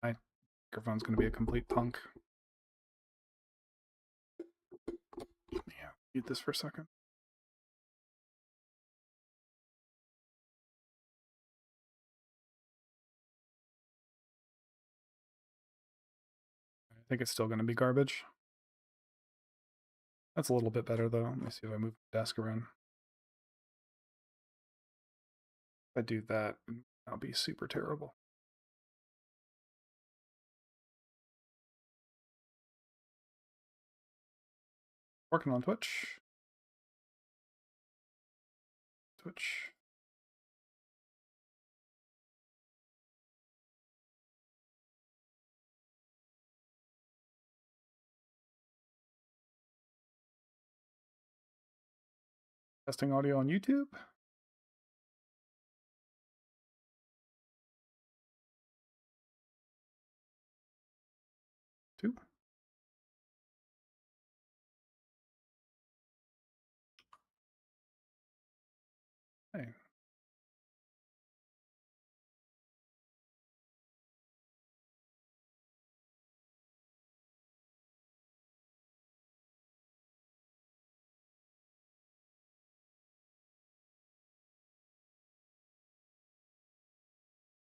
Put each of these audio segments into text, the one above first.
My microphone's going to be a complete punk. Yeah, mute this for a second. I think it's still going to be garbage. That's a little bit better though. Let me see if I move the desk around. If I do that, I'll be super terrible. Working on Twitch. Testing audio on YouTube. Two. Hey.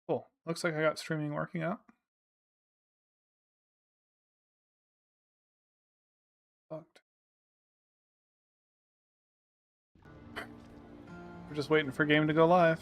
Cool. Looks like I got streaming working out. Fucked. We're just waiting for game to go live.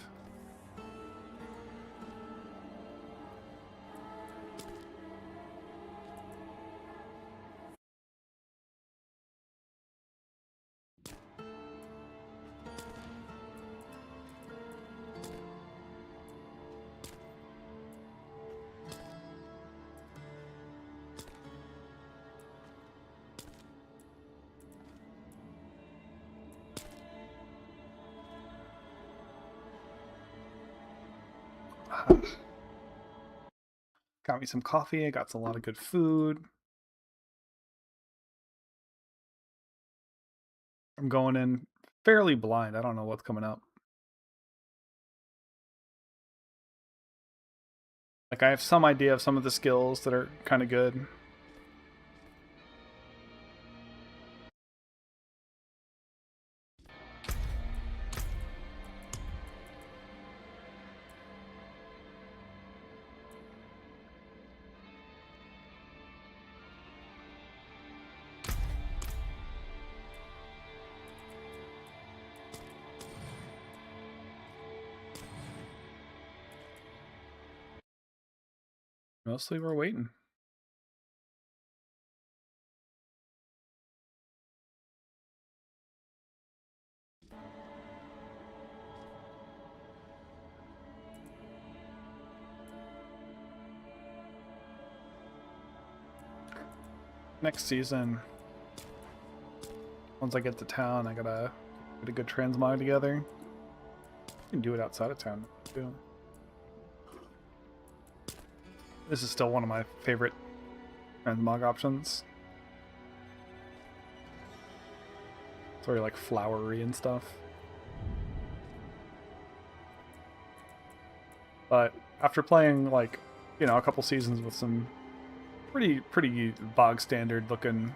Got me some coffee. I got a lot of good food. I'm going in fairly blind. I don't know what's coming up. Like, I have some idea of some of the skills that are kind of good. Mostly we're waiting. Next season, once I get to town, I gotta get a good transmog together. You can do it outside of town too. This is still one of my favorite transmog options. It's very like flowery and stuff. But after playing like, you know, a couple seasons with some pretty bog standard looking,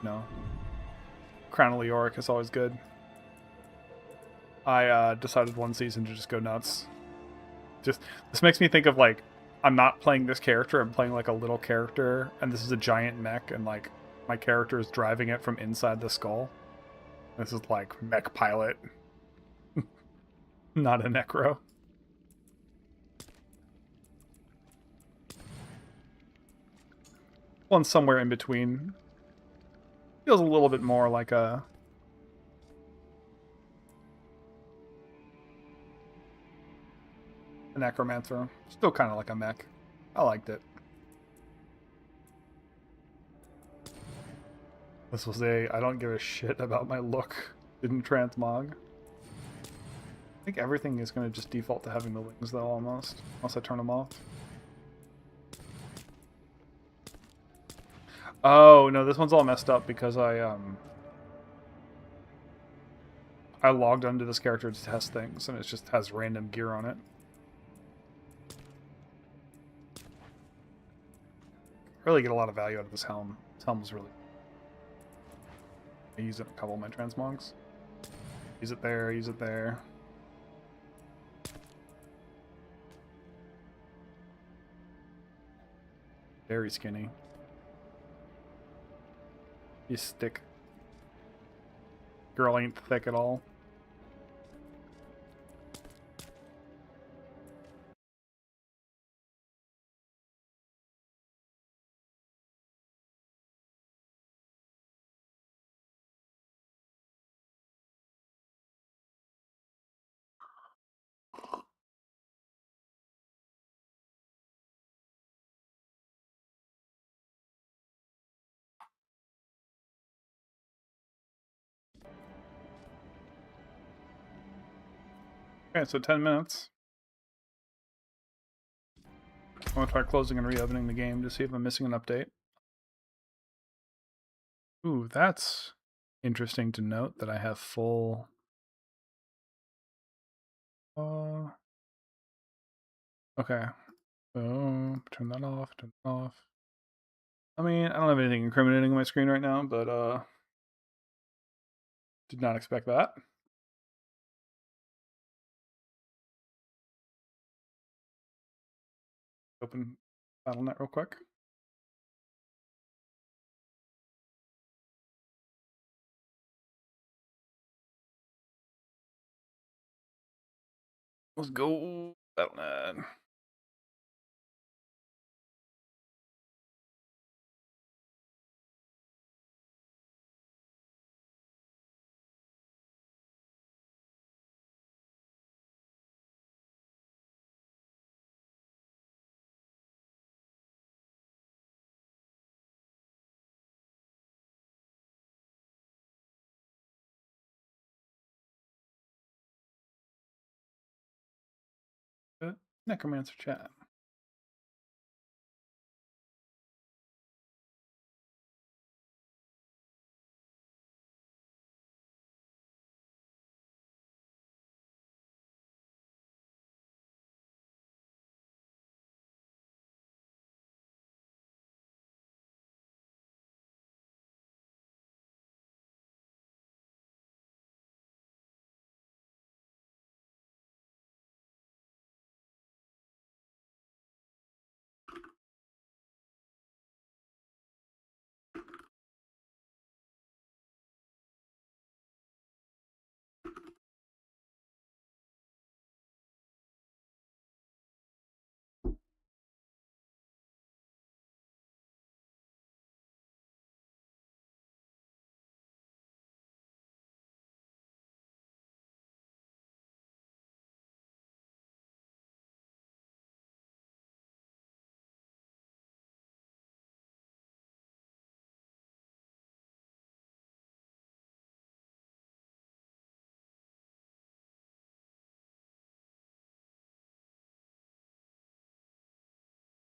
you know, Crown of Leoric is always good. I decided one season to just go nuts. This makes me think of like, I'm not playing this character, I'm playing like a little character, and this is a giant mech, and like my character is driving it from inside the skull. This is like mech pilot, not a necro. One somewhere in between. Feels a little bit more like a necromancer. Still kind of like a mech. I liked it. This was I don't give a shit about my look. Didn't transmog. I think everything is going to just default to having the wings though, almost. Unless I turn them off. Oh, no, this one's all messed up because I logged onto this character to test things, and it just has random gear on it. Really get a lot of value out of this helm. This helm is really... I use it in a couple of my transmogs. Use it there, use it there. Very skinny. You stick. Girl ain't thick at all. Okay, so 10 minutes. I'm going to try closing and reopening the game to see if I'm missing an update. Ooh, that's interesting to note that I have full... okay. So, turn that off, turn that off. I mean, I don't have anything incriminating on my screen right now, but did not expect that. Open BattleNet real quick. Let's go BattleNet. Necromancer chat.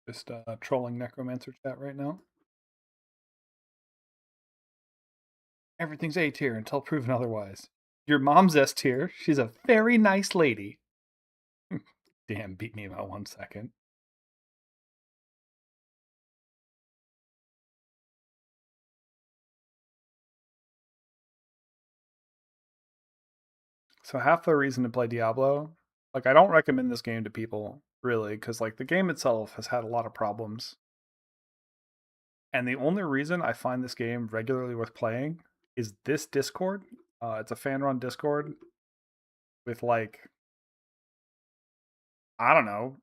Just trolling Necromancer chat right now. Everything's A tier until proven otherwise. Your mom's S tier. She's a very nice lady. Damn, beat me about 1 second. So half the reason to play Diablo, like I don't recommend this game to people really, because like the game itself has had a lot of problems. And the only reason I find this game regularly worth playing is this Discord. It's a fan run Discord with like, I don't know,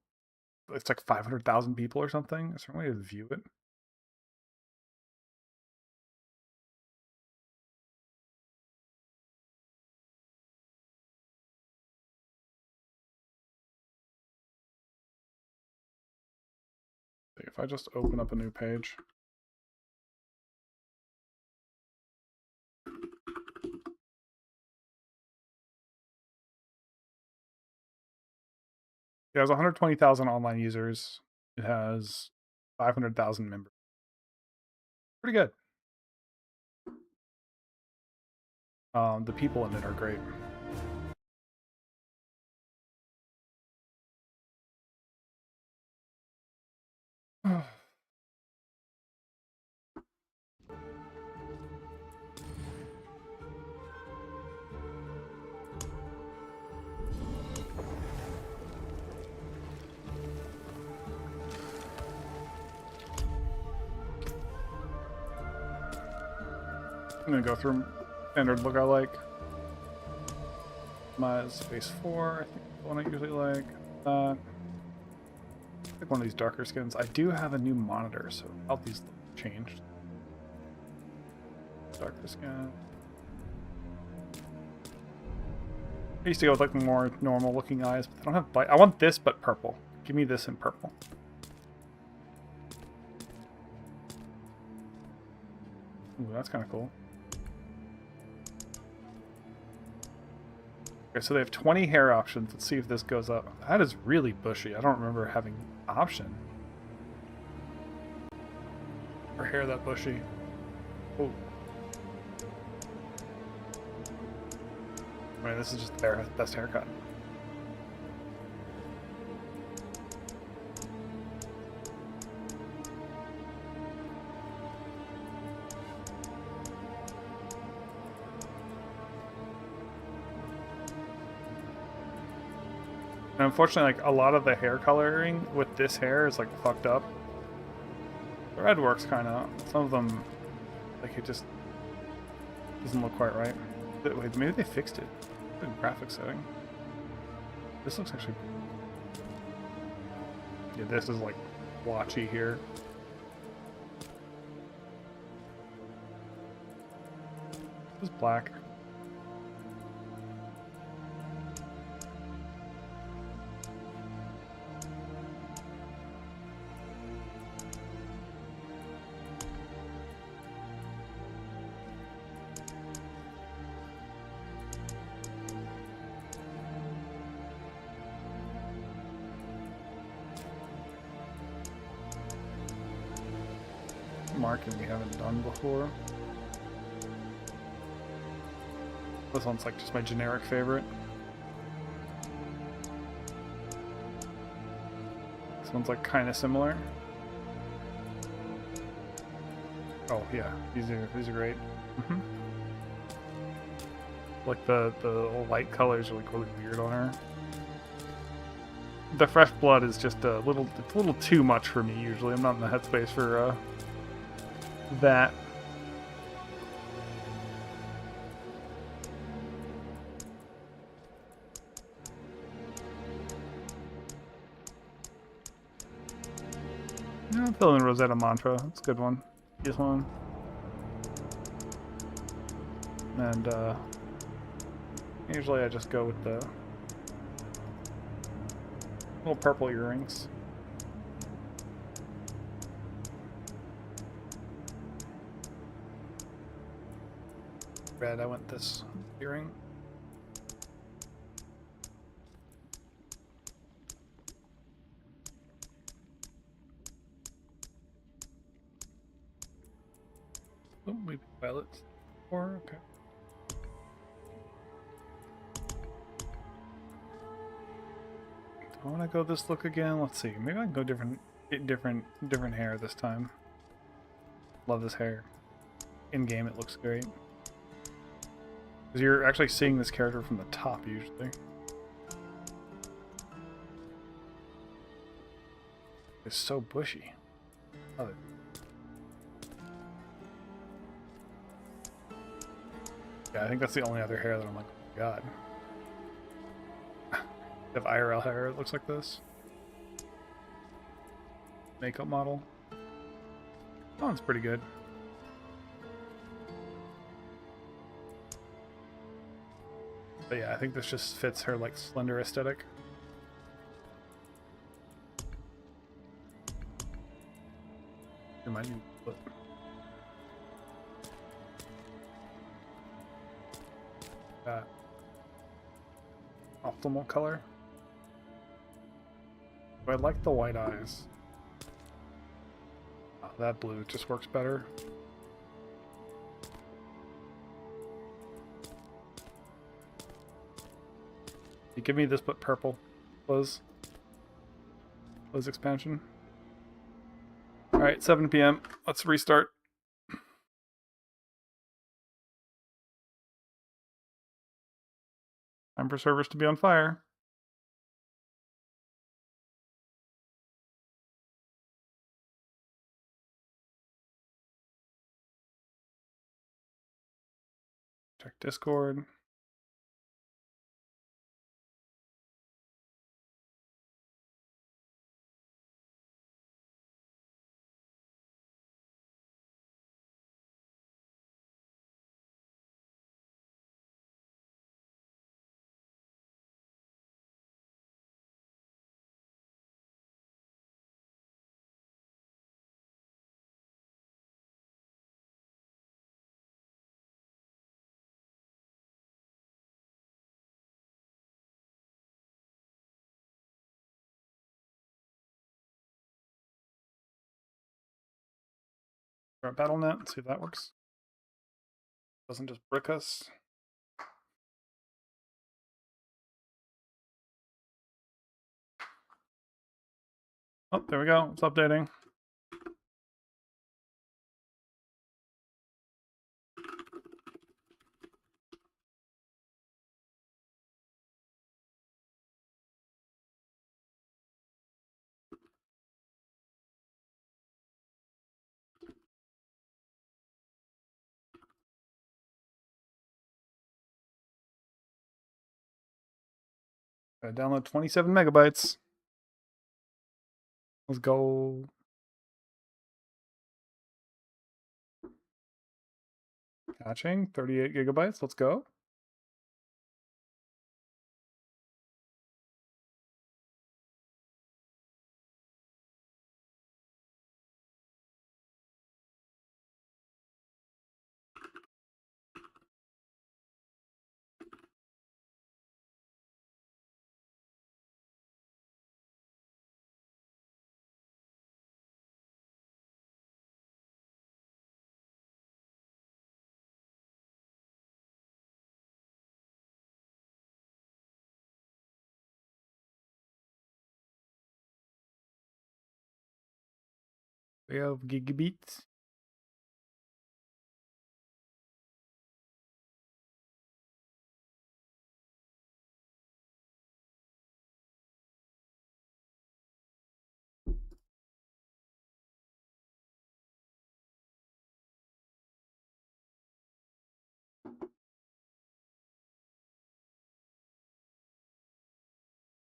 it's like 500,000 people or something. Is there a way to view it? If I just open up a new page. It has 120,000 online users. It has 500,000 members. Pretty good. The people in it are great. I'm gonna go through standard look I like. My space 4, I think the one I usually like. Like one of these darker skins. I do have a new monitor, so all these changed. Darker skin. I used to go with like more normal looking eyes, but I don't have I want this but purple. Give me this in purple. Ooh, that's kind of cool. Okay, so they have 20 hair options. Let's see if this goes up. That is really bushy. I don't remember having an option for hair that bushy. Oh. Man, this is just their best haircut. And unfortunately, like a lot of the hair coloring with this hair is like fucked up. The red works kind of. Some of them, like it just doesn't look quite right. Wait, maybe they fixed it. The graphic setting. This looks actually. Yeah, this is like blotchy here. This is black. Marking we haven't done before. This one's like just my generic favorite. This one's like kind of similar. Oh yeah, these are great. Like the light colors are like really weird on her. The fresh blood is just it's a little too much for me usually. I'm not in the headspace for that. Yeah, I'm feeling Rosetta Mantra. That's a good one. This one. And usually I just go with the little purple earrings. Red, I went this earring. Oh, we violets. Or okay. I want to go this look again. Let's see. Maybe I can go different hair this time. Love this hair. In game, it looks great. Because you're actually seeing this character from the top usually. It's so bushy. Love it. Yeah, I think that's the only other hair that I'm like, oh my god. If IRL hair, it looks like this. Makeup model. That one's pretty good. But yeah, I think this just fits her like slender aesthetic. Remind me. Optimal color. I like the white eyes. Oh, that blue just works better. You give me this but purple. Liz expansion. Alright, 7 p.m. Let's restart. Time for servers to be on fire. Check Discord. Our BattleNet, see if that works. Doesn't just brick us. Oh, there we go. It's updating. Gotta download 27 megabytes. Let's go. Catching 38 gigabytes. Let's go. We have gigabits.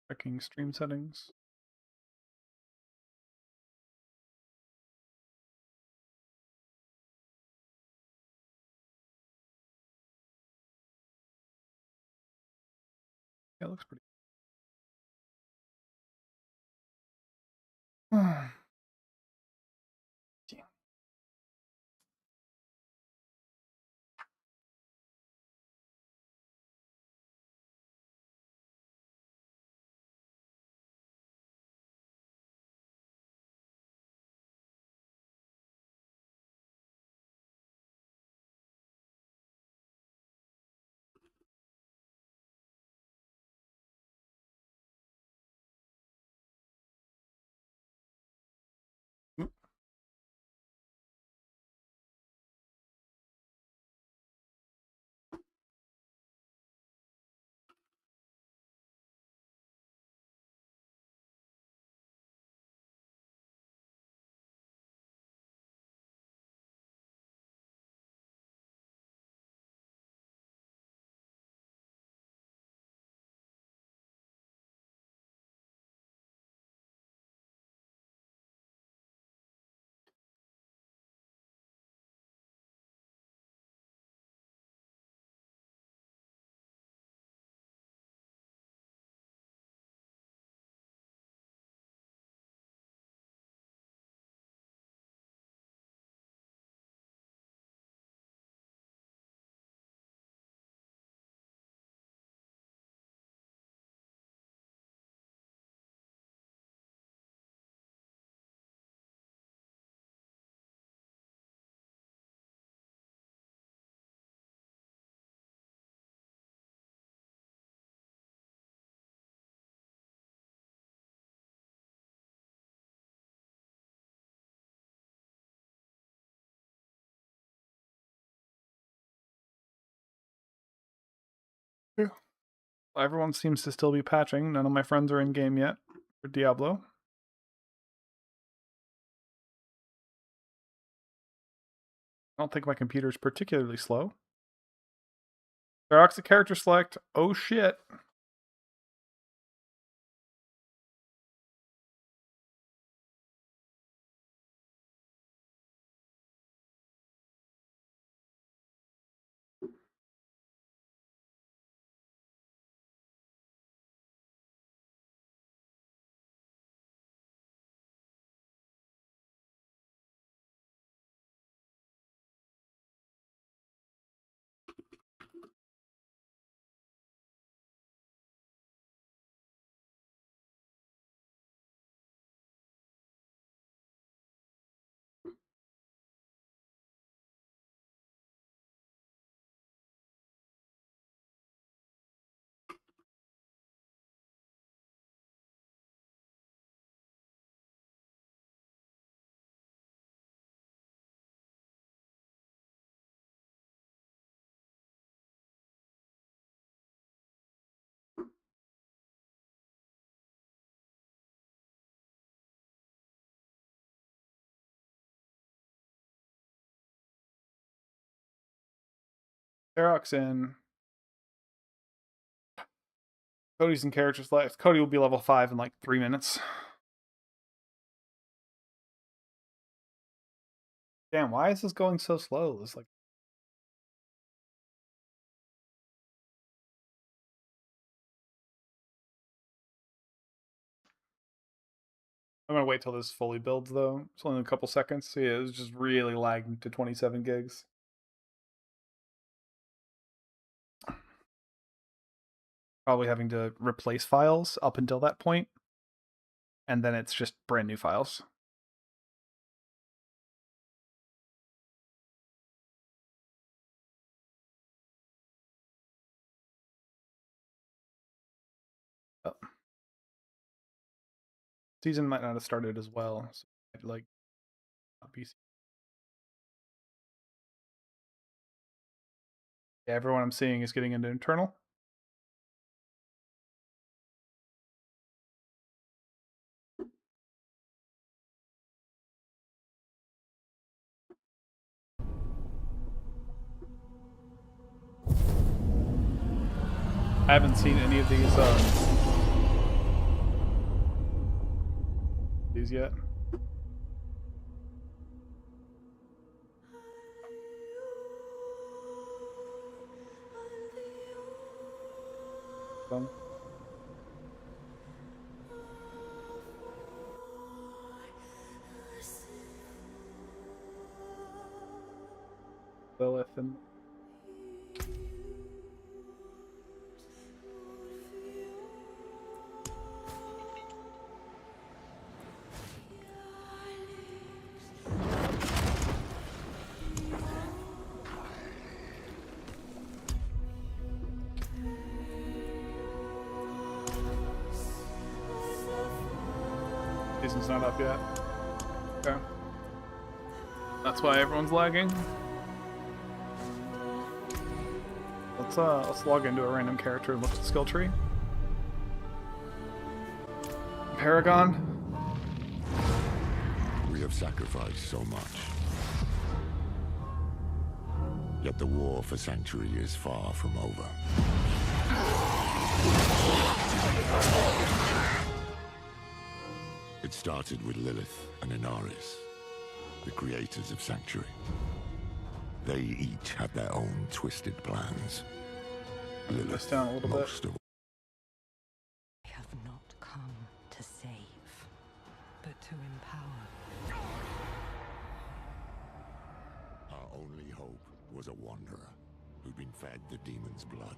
Checking stream settings. Yeah, it looks pretty. Yeah. Everyone seems to still be patching. None of my friends are in game yet for Diablo. I don't think my computer's particularly slow. Ferox a character select. Oh shit. Ferox in. Cody's in character select. Cody will be level 5 in like 3 minutes. Damn, why is this going so slow? It's like I'm gonna wait till this fully builds though. It's only a couple seconds. So yeah, it was just really lagging to 27 gigs. Probably having to replace files up until that point, and then it's just brand new files. Oh. Season might not have started as well, so I'd like be. Yeah, everyone I'm seeing is getting into internal. I haven't seen any of these yet. Lilith and season's not up yet. Okay. That's why everyone's lagging. Let's log into a random character and look at the skill tree. Paragon. We have sacrificed so much. Yet the war for Sanctuary is far from over. It started with Lilith and Inaris, the creators of Sanctuary. They each had their own twisted plans. Lilith, down a little bit. most of I have not come to save, but to empower. our only hope was a wanderer who'd been fed the demon's blood.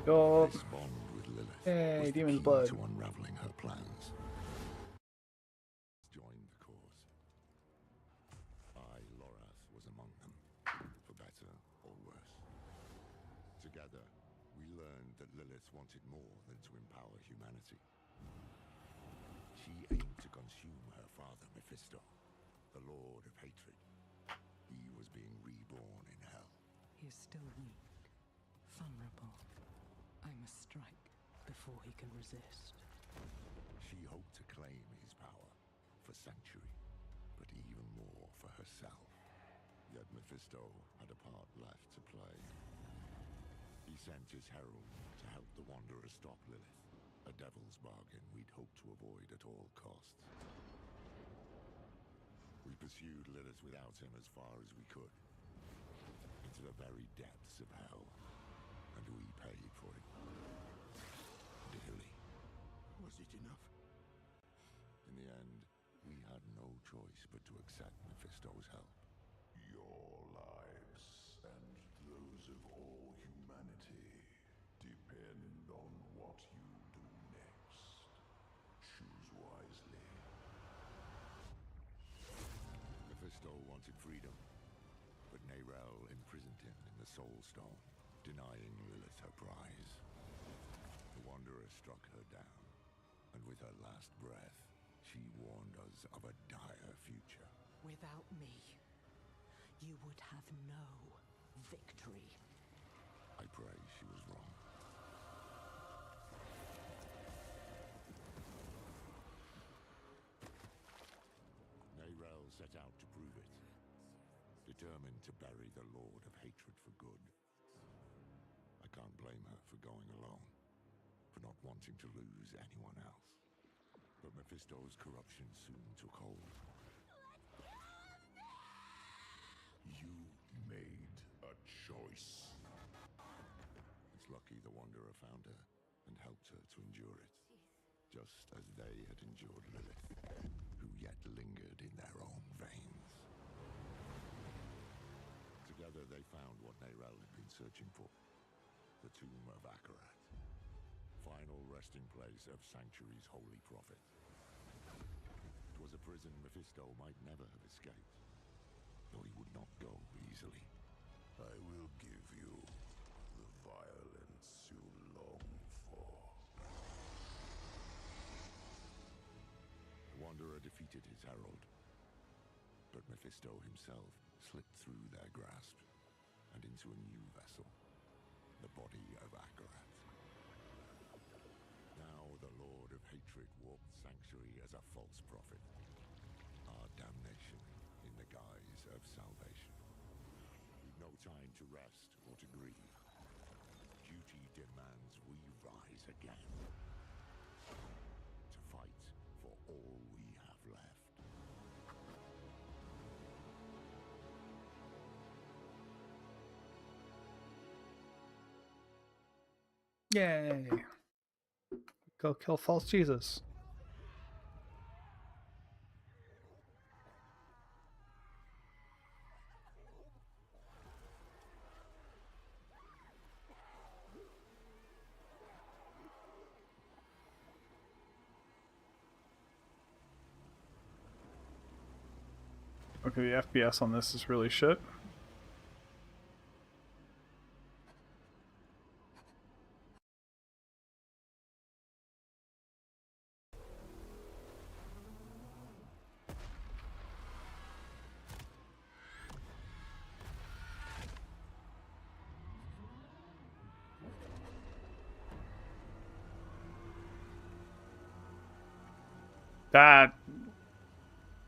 Go. This bond with Lilith Hey, was the demon's key blood. to unraveling her plans. Joined the cause. I, Lorath, was among them, for better or worse. Together, we learned that Lilith wanted more than to empower humanity. She aimed to consume her father, Mephisto, the Lord of Hatred. He was being reborn in hell. He is still weak, vulnerable. I must strike before he can resist. She hoped to claim his power for Sanctuary, but even more for herself. Yet Mephisto had a part left to play. sent his herald to help the Wanderer stop Lilith. A devil's bargain we'd hoped to avoid at all costs. We pursued Lilith without him as far as we could, into the very depths of hell, and we paid for it. Dearly. Was it enough? In the end, we had no choice but to accept Mephisto's help. Your lives and those of all humanity depend on what you do next. Choose wisely. Mephisto wanted freedom, but Nerel imprisoned him in the Soul Stone, denying Lilith her prize. The Wanderer struck her down, and with her last breath, she warned us of a dire future. Without me, you would have no victory. I pray she was wrong. Nerel set out to prove it, determined to bury the Lord of Hatred for good. I can't blame her for going alone, for not wanting to lose anyone else. But Mephisto's corruption soon took hold. You made a choice. It's lucky the Wanderer found her and helped her to endure it, just as they had endured Lilith, who yet lingered in their own veins. Together they found what Nerel had been searching for, the tomb of Akarat, final resting place of Sanctuary's holy prophet. It was a prison Mephisto might never have escaped, though he would not go easily. I will give you the violence you long for. The Wanderer defeated his herald, but Mephisto himself slipped through their grasp and into a new vessel, the body of Akarat. Now the Lord of Hatred walked Sanctuary as a false prophet, our damnation in the guise of salvation. We've no time to rest or to grieve. Duty demands we rise again, to fight for all we have left. Yay! Go kill false Jesus. Okay, the FPS on this is really shit.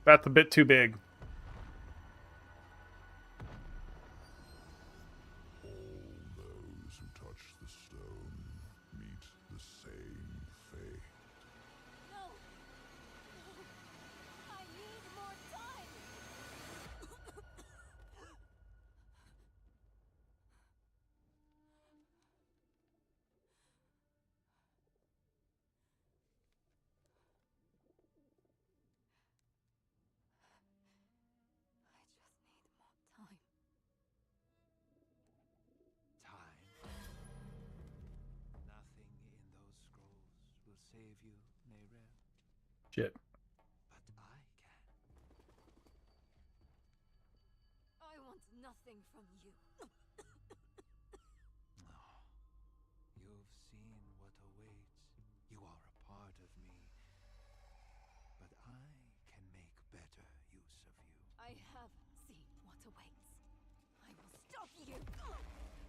That's a bit too big. All those who touch the stone meet the same fate. No! No! I need more time! I just need more time. Time. Nothing in those scrolls will save you, Nerel. Shit. But I can. I want nothing from you. Oh, you've seen what awaits. You are a part of me. But I can make better use of you. I have seen what awaits. I will stop you!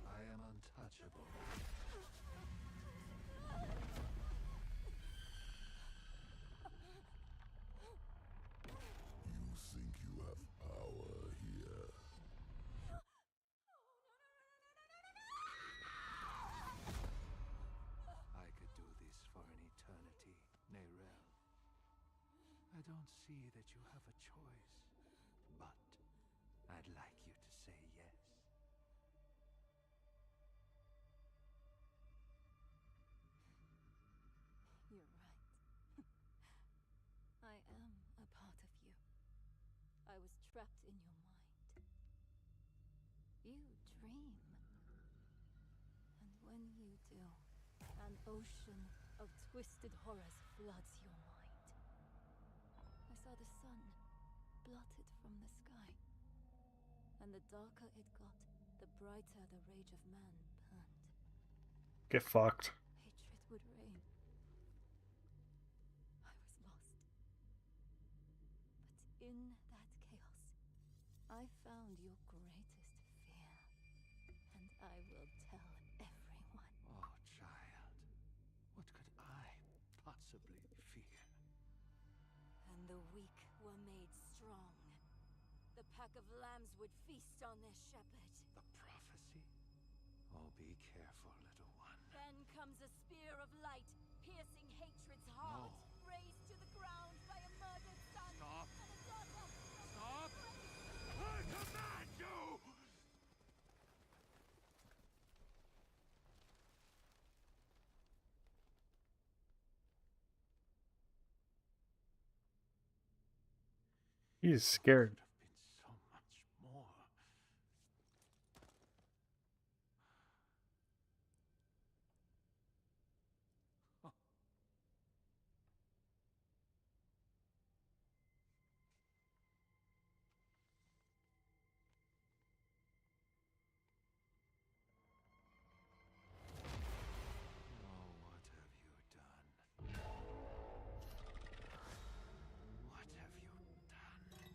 I am untouchable. You think you have power here? don't see that you have a choice, but I'd like you to say yes. You're right. I am a part of you. I was trapped in your mind. You dream. And when you do, an ocean of twisted horrors floods your mind. I saw the sun blotted from the sky. And the darker it got, the brighter the rage of man burned. Get fucked. Hatred would reign. I was lost. But in that chaos, I found your greatest fear. And I will tell everyone. Oh, child. What could I possibly fear? And the weak were made strong. The pack of lambs would feast on their shepherd. The prophecy? Oh, be careful, little one. Then comes a spear of light, piercing hatred's heart, No. raised to the ground by a murdered son. Stop. And a daughter. Stop! I command you! He's scared. Been so much more. Oh, what have you done? What have you done?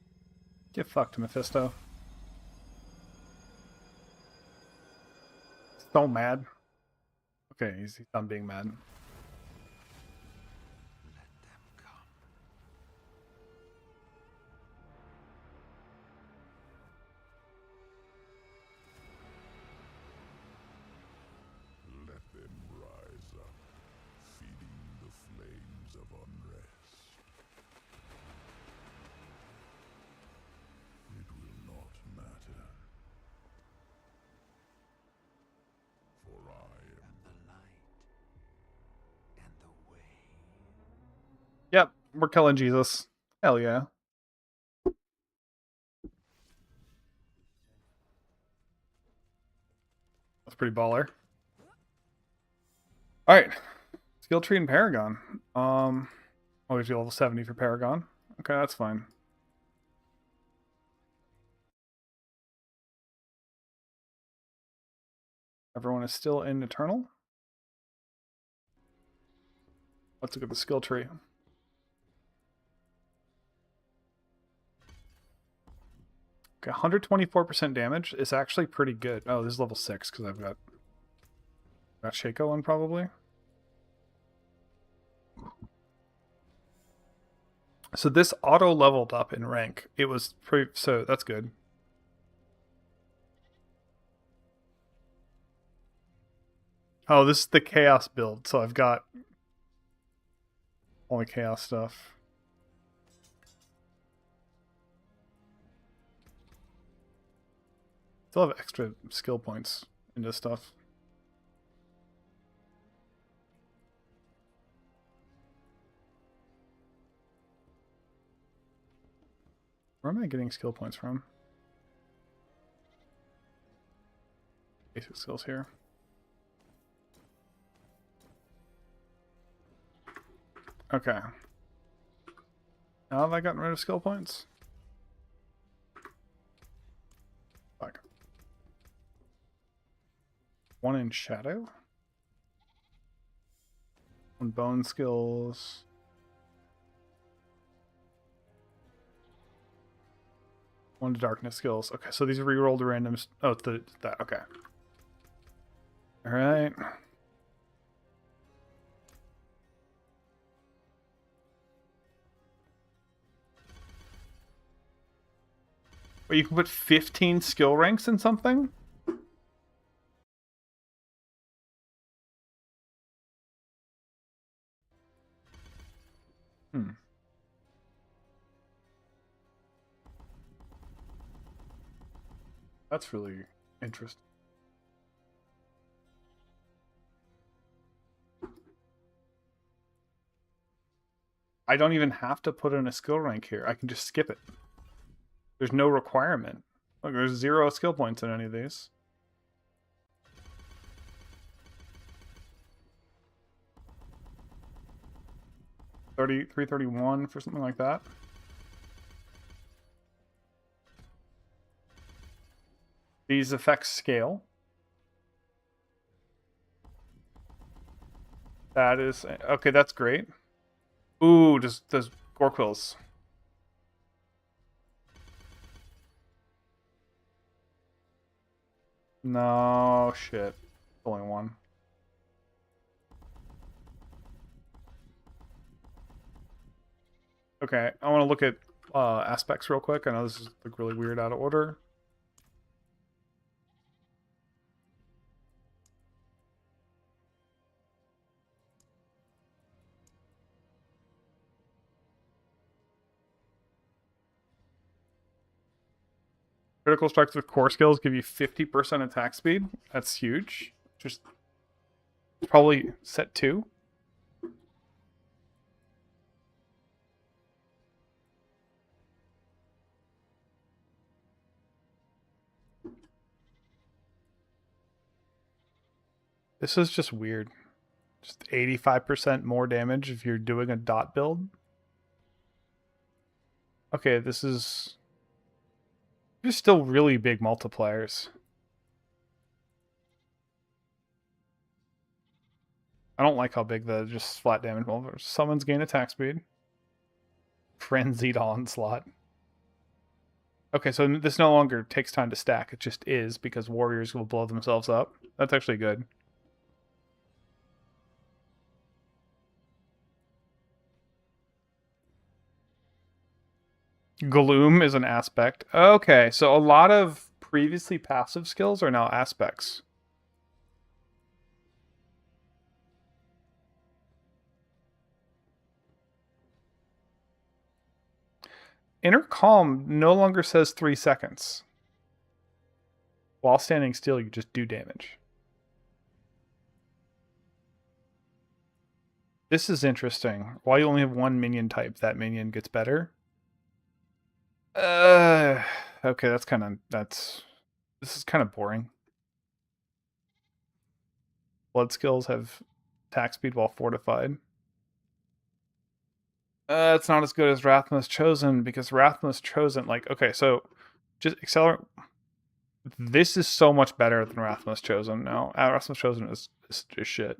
Get fucked, Mephisto. So mad. Okay, he's done being mad. Let them come. Let them rise up, feeding the flames of unrest. It will not matter. For I am And the light. And the way. Yep, we're killing Jesus. Hell yeah. That's pretty baller. Alright. Skill tree and Paragon. Oh, we have level 70 for Paragon. Okay, that's fine. Everyone is still in Eternal. Let's look at the skill tree. Okay, 124% damage is actually pretty good. Oh, this is level 6 because I've got Shaco on probably. So this auto leveled up in rank. It was pretty, so that's good. Oh, this is the chaos build, so I've got all the chaos stuff. Still have extra skill points in this stuff. Where am I getting skill points from? Basic skills here. Okay. Now have I gotten rid of skill points? Fuck. One in shadow? One bone skills. One to darkness skills. Okay, so these are rerolled randoms. Oh, that. Okay. All right. Wait, you can put 15 skill ranks in something? Hmm. That's really interesting. I don't even have to put in a skill rank here. I can just skip it. There's no requirement. Look, there's 0 skill points in any of these. $331 for something like that. These effects scale. That is okay. That's great. Ooh, does Gorquills. No shit. Only one. Okay, I want to look at aspects real quick. I know this is like really weird out of order. Critical strikes with core skills give you 50% attack speed. That's huge. Just probably set 2. This is just weird. Just 85% more damage if you're doing a dot build. Okay, this is... There's still really big multipliers. I don't like how big the just flat damage multipliers. Summons gain attack speed. Frenzied onslaught. Okay, so this no longer takes time to stack. It just is because warriors will blow themselves up. That's actually good. Gloom is an aspect. Okay, so a lot of previously passive skills are now aspects. Inner Calm no longer says 3 seconds. While standing still, you just do damage. This is interesting. While you only have one minion type, that minion gets better. Okay, this is kind of boring. Blood skills have attack speed while fortified. It's not as good as Rathma's Chosen because Rathma's Chosen, like, okay, so just accelerate. This is so much better than Rathma's Chosen now. Rathma's Chosen is just shit.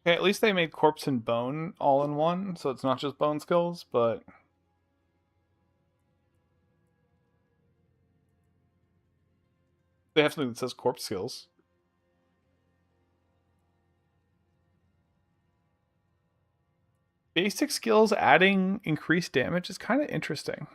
Okay, at least they made Corpse and Bone all in one, so it's not just bone skills, but they have something that says corpse skills. Basic skills adding increased damage is kind of interesting.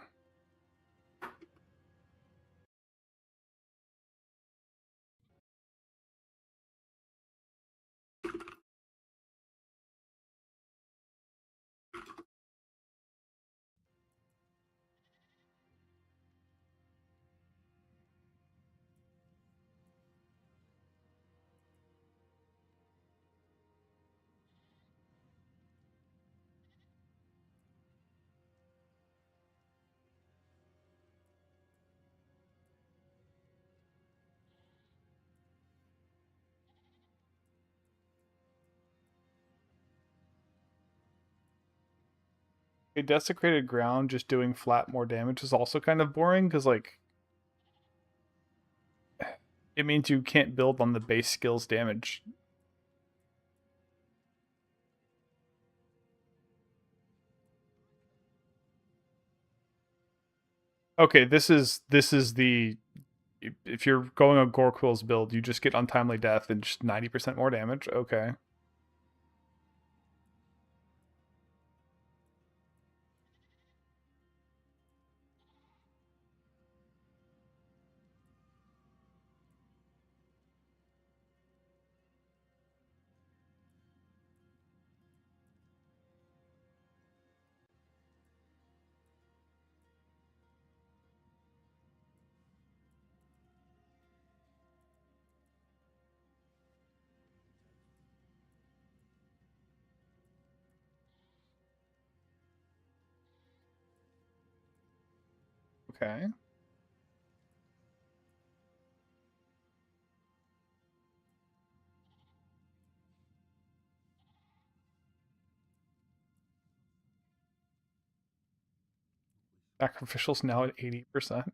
A desecrated ground just doing flat more damage is also kind of boring because, like, it means you can't build on the base skills damage. Okay, this is the if you're going a Gorquil's build, you just get untimely death and just 90% more damage. Okay. Okay. Sacrificial's now at 80%.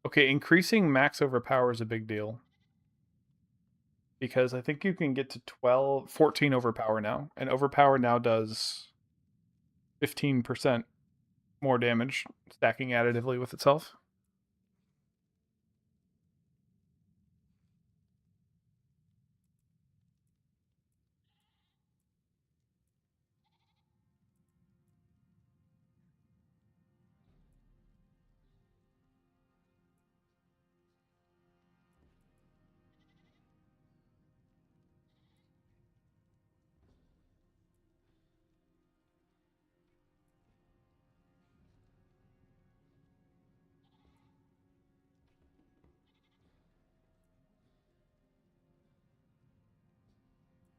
Okay, increasing max overpower is a big deal. Because I think you can get to 14 overpower now. And overpower now does 15% more damage, stacking additively with itself.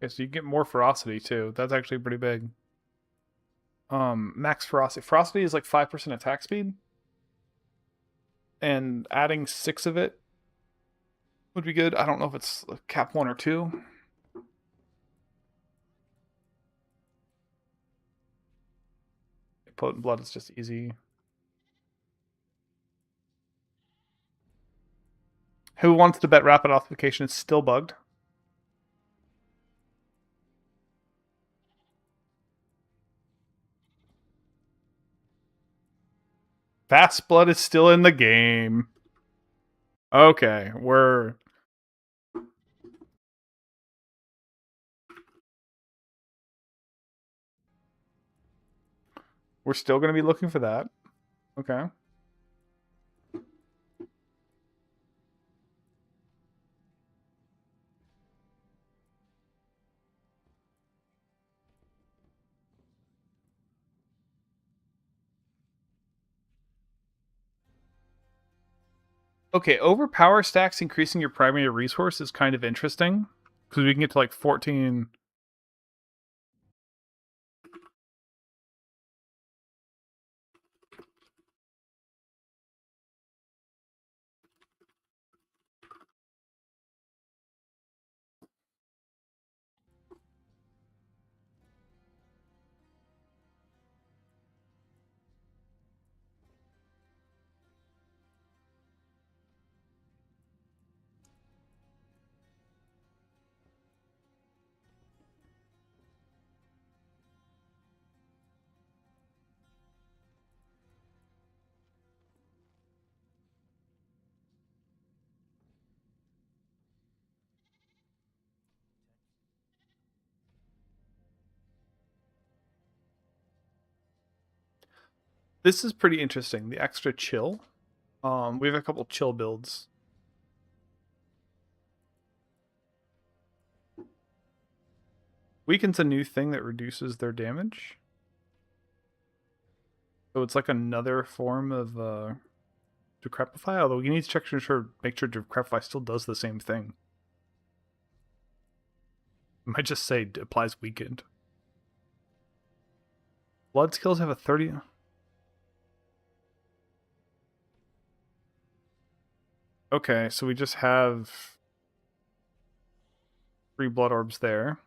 Okay, so you get more ferocity too. That's actually pretty big. Max ferocity. Ferocity is like 5% attack speed. And adding 6 of it would be good. I don't know if it's cap 1 or 2. Potent blood is just easy. Who wants to bet rapid authentication is still bugged? Fast blood is still in the game. Okay, we're still going to be looking for that. Okay. Okay, overpower stacks increasing your primary resource is kind of interesting. Because we can get to like 14. This is pretty interesting. The extra chill. We have a couple chill builds. Weaken's a new thing that reduces their damage. So it's like another form of Decrepify, although you need to make sure Decrepify still does the same thing. I might just say it applies weakened. Blood skills have a 30. Okay, so we just have 3 blood orbs there.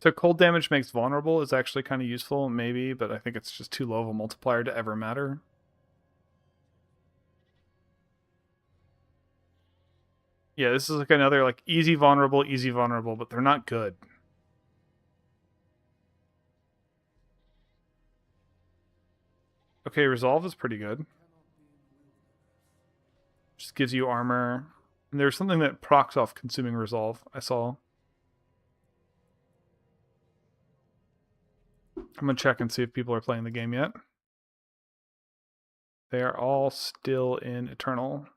So cold damage makes vulnerable is actually kind of useful, maybe, but I think it's just too low of a multiplier to ever matter. Yeah, this is like another like easy vulnerable, but they're not good. Okay, resolve is pretty good. Just gives you armor. And there's something that procs off consuming resolve, I saw. I'm gonna check and see if people are playing the game yet. They are all still in Eternal.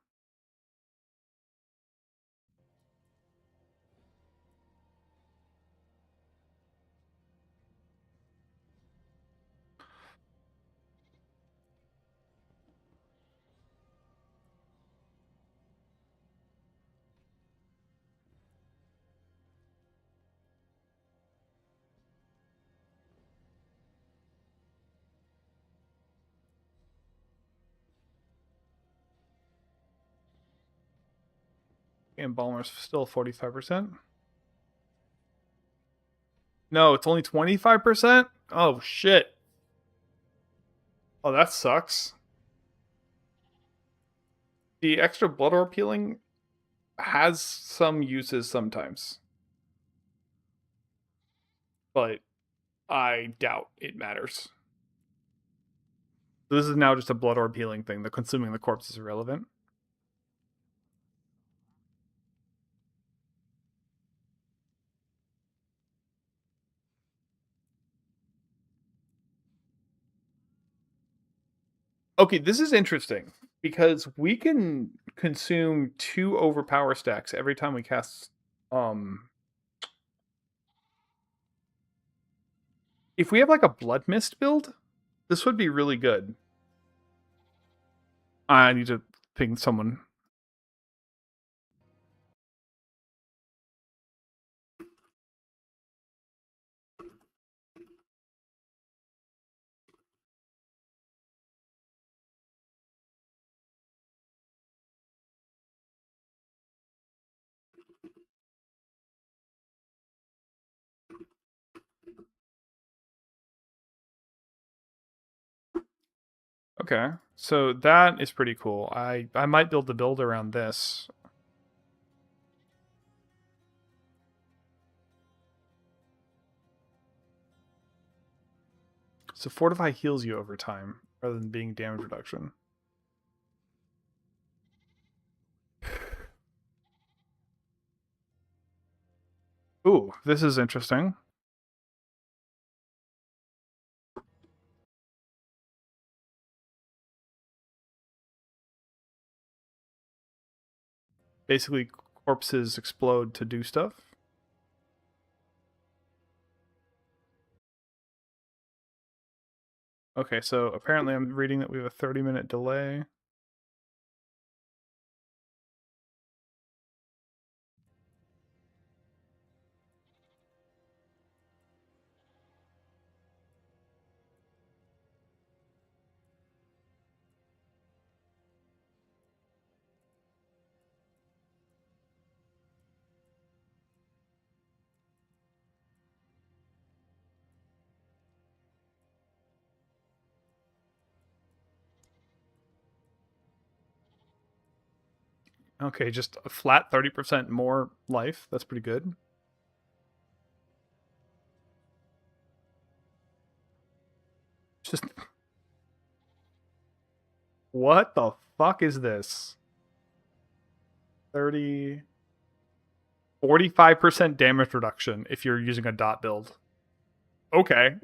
And Balmer's still 45%. No, it's only 25%? Oh, shit. Oh, that sucks. The extra blood orb healing has some uses sometimes. But I doubt it matters. This is now just a blood orb healing thing. The consuming the corpse is irrelevant. Okay, this is interesting because we can consume 2 overpower stacks every time we cast. If we have like a blood mist build, this would be really good. I need to ping someone. Okay, so that is pretty cool. I might build the build around this. So Fortify heals you over time rather than being damage reduction. Ooh, this is interesting. Basically, corpses explode to do stuff. Okay, so apparently I'm reading that we have a 30-minute delay. Okay, just a flat 30% more life. That's pretty good. Just what the fuck is this? 30 45% damage reduction if you're using a dot build. Okay.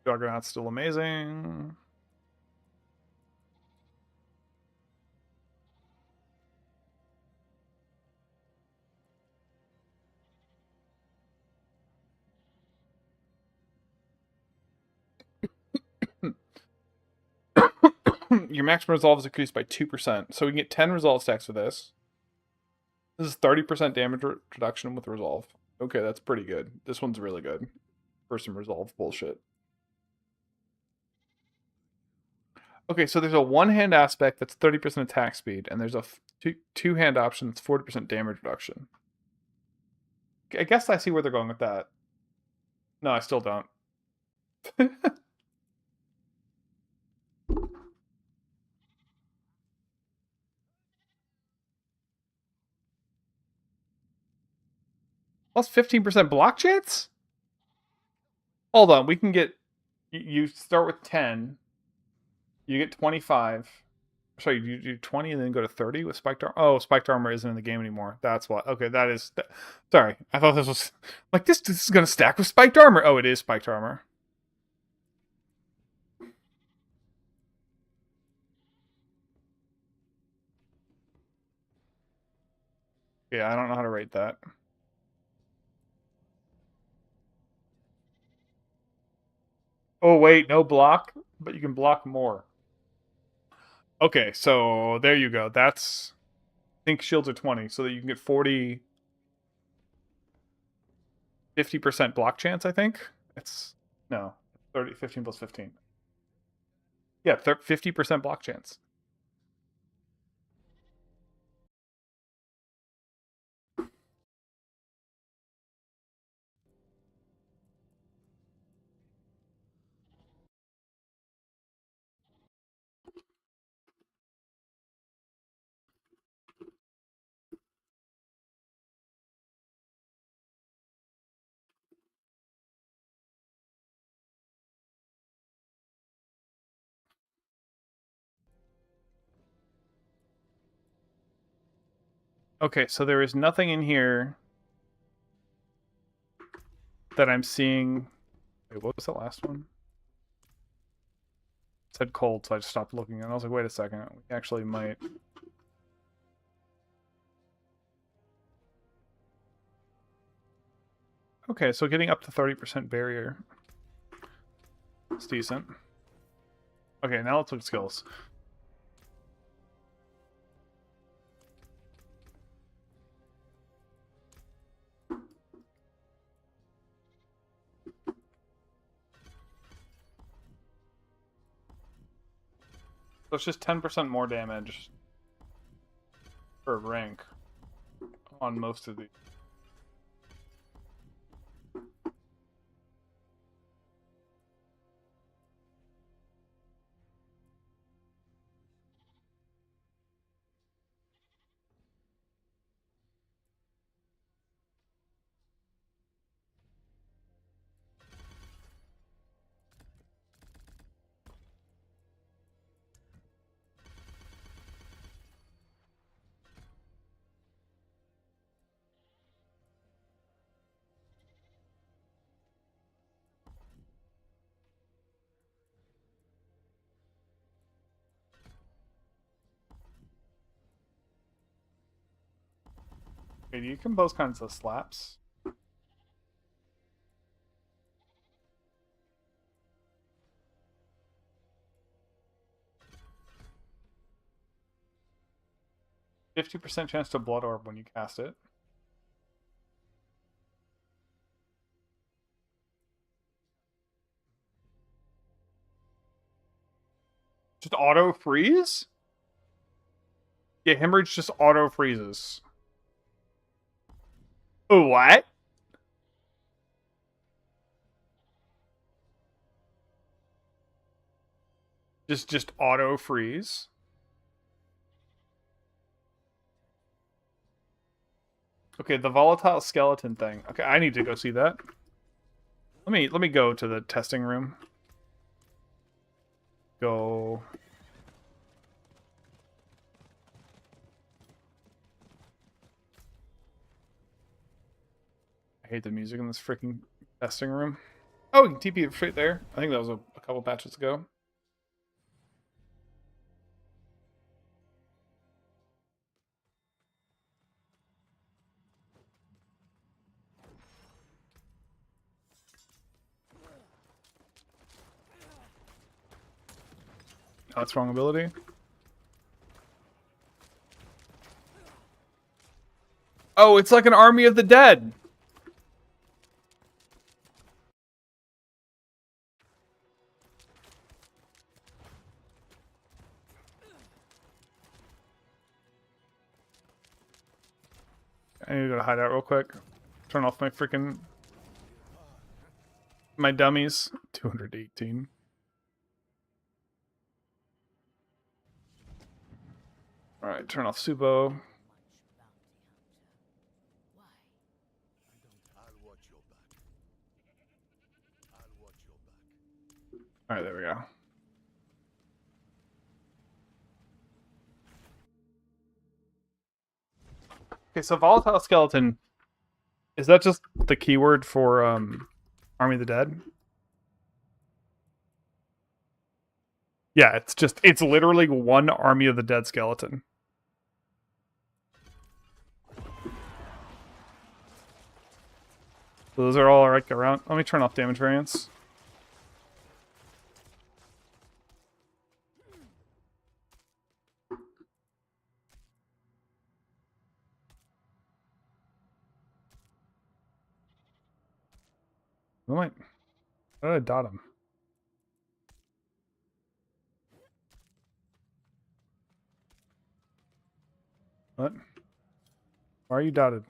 Juggernaut's still amazing. Your maximum resolve is increased by 2%. So we can get 10 resolve stacks for this. This is 30% damage reduction with resolve. Okay, that's pretty good. This one's really good for some resolve bullshit. Okay, so there's a one-hand aspect that's 30% attack speed, and there's a two-hand option that's 40% damage reduction. I guess I see where they're going with that. No, I still don't. Plus 15% block chance? Hold on, we can get... You start with 10. You get 25. Sorry, you do 20 and then go to 30 with spiked armor? Oh, spiked armor isn't in the game anymore. That's what. Okay, that is... Sorry, I thought this was... Like, this is going to stack with spiked armor. Oh, it is spiked armor. Yeah, I don't know how to rate that. Oh, wait, no block? But you can block more. Okay, so there you go. That's... I think shields are 20, so that you can get 40... 50% block chance, I think? It's... No. 30, 15 plus 15. Yeah, 50% block chance. Okay, so there is nothing in here that I'm seeing... Wait, what was that last one? It said cold, so I just stopped looking, and I was like, wait a second, we actually might... Okay, so getting up to 30% barrier. It's decent. Okay, now let's look at skills. So it's just 10% more damage per rank on most of these. Okay, do you compose kinds of slaps? %50 chance to blood orb when you cast it. Just auto freeze? Yeah, hemorrhage just auto freezes. Oh, what? Just auto freeze. Okay, the volatile skeleton thing. Okay, I need to go see that. Let me go to the testing room. Go. I hate the music in this freaking testing room. Oh, you can TP straight there. I think that was a couple patches ago. That's wrong ability. Oh, it's like an army of the dead. I need to go to hideout real quick. Turn off my freaking... my dummies. 218. Alright, turn off Subo. I'll watch your back. I'll watch your back. Alright, there we go. Okay, so Volatile Skeleton, is that just the keyword for Army of the Dead? Yeah, it's literally one Army of the Dead skeleton. So those are all like around. Let me turn off damage variance. Oh, wait. How did I dot him? What? Why are you dotted?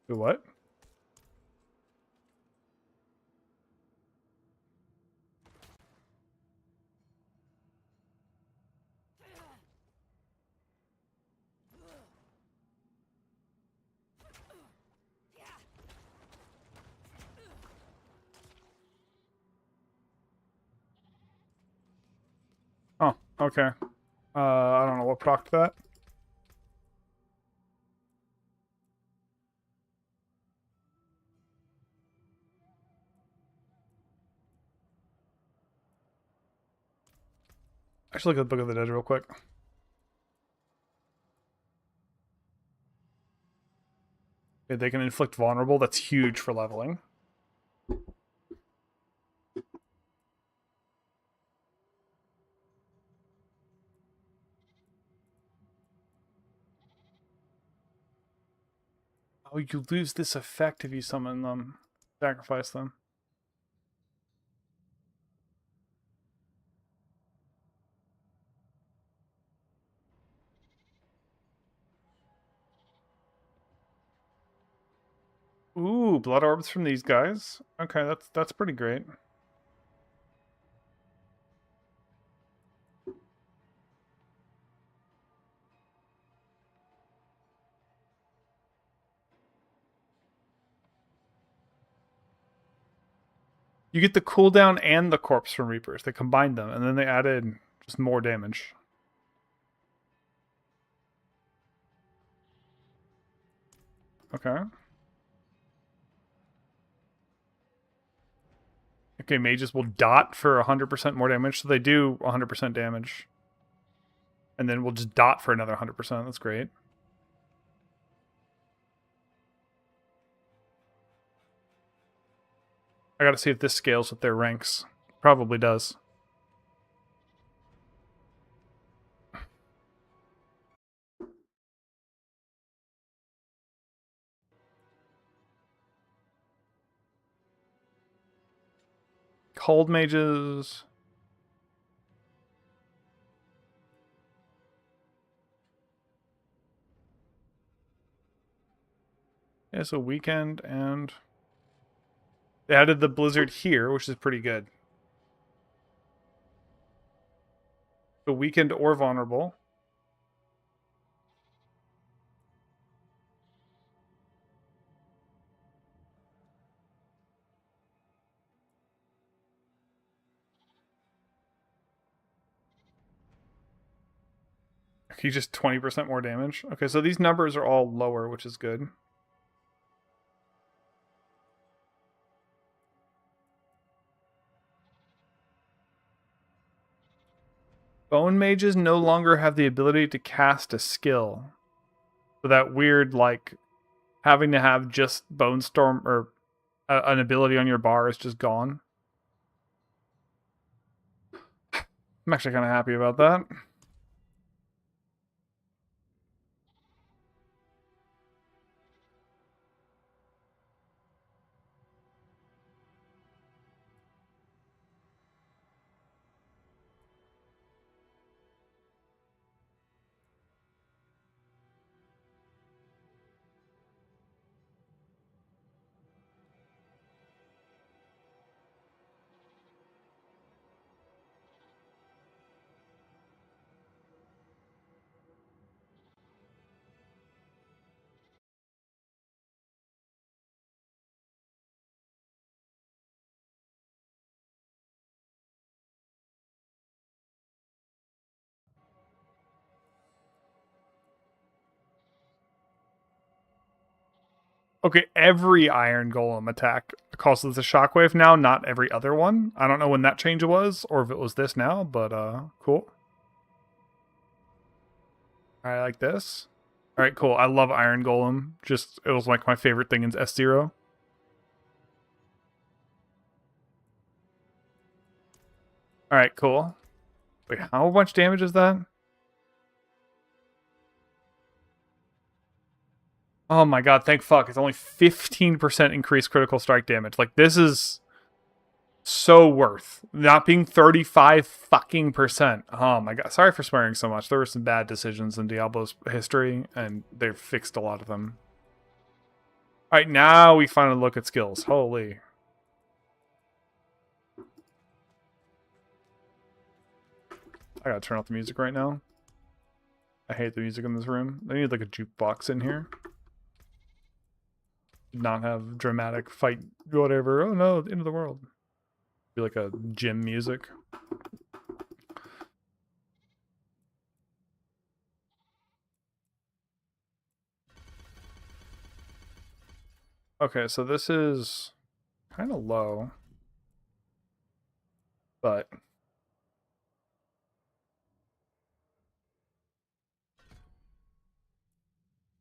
Do what? Oh, okay. I don't know what procced that. I should look at the Book of the Dead real quick. Okay, they can inflict vulnerable. That's huge for leveling. Oh, you lose this effect if you summon them. Sacrifice them. Ooh, blood orbs from these guys. Okay, that's pretty great. You get the cooldown and the corpse from Reapers. They combined them, and then they added just more damage. Okay. Okay, mages will dot for 100% more damage, so they do 100% damage. And then we'll just dot for another 100%. That's great. I gotta see if this scales with their ranks. Probably does. Cold mages. Yeah, so weekend and they added the blizzard here, which is pretty good. So weakened or vulnerable. Okay, just 20% more damage. Okay, so these numbers are all lower, which is good. Bone mages no longer have the ability to cast a skill. So that weird, like, having to have just Bone Storm or an ability on your bar is just gone. I'm actually kind of happy about that. Okay, every Iron Golem attack causes a shockwave now, not every other one. I don't know when that change was, or if it was this now, but cool. I like this. Alright, cool. I love Iron Golem. Just, it was like my favorite thing in S0. Alright, cool. Wait, how much damage is that? Oh my god, thank fuck. It's only 15% increased critical strike damage. Like, this is so worth not being 35 fucking percent. Oh my god. Sorry for swearing so much. There were some bad decisions in Diablo's history, and they've fixed a lot of them. Alright, now we finally look at skills. Holy. I gotta turn off the music right now. I hate the music in this room. They need like a jukebox in here. Not have dramatic fight, whatever. Oh no, end of the world. Be like a gym music. Okay, so this is kind of low, but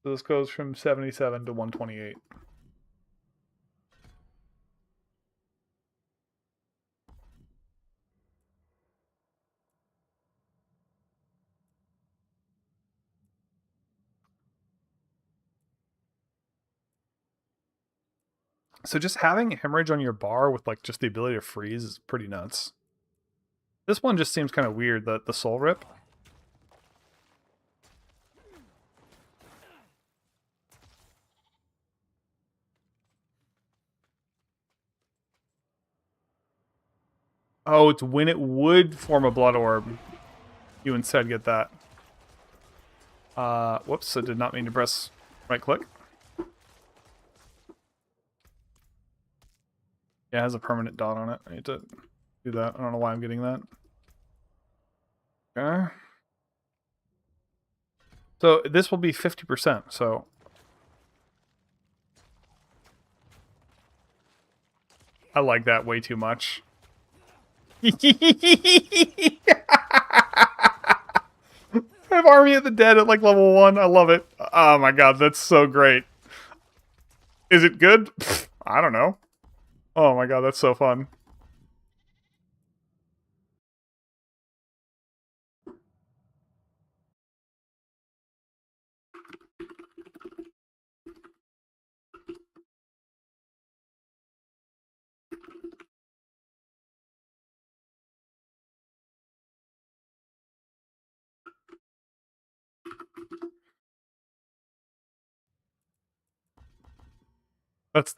so this goes from 77 to 128. So just having hemorrhage on your bar with like just the ability to freeze is pretty nuts. This one just seems kind of weird, the soul rip. Oh, it's when it would form a blood orb. You instead get that. Whoops, I did not mean to press right click. Yeah, it has a permanent dot on it. I need to do that. I don't know why I'm getting that. Okay. So this will be 50%, so... I like that way too much. I have Army of the Dead at like level 1. I love it. Oh my god, that's so great. Is it good? I don't know. Oh my god, that's so fun.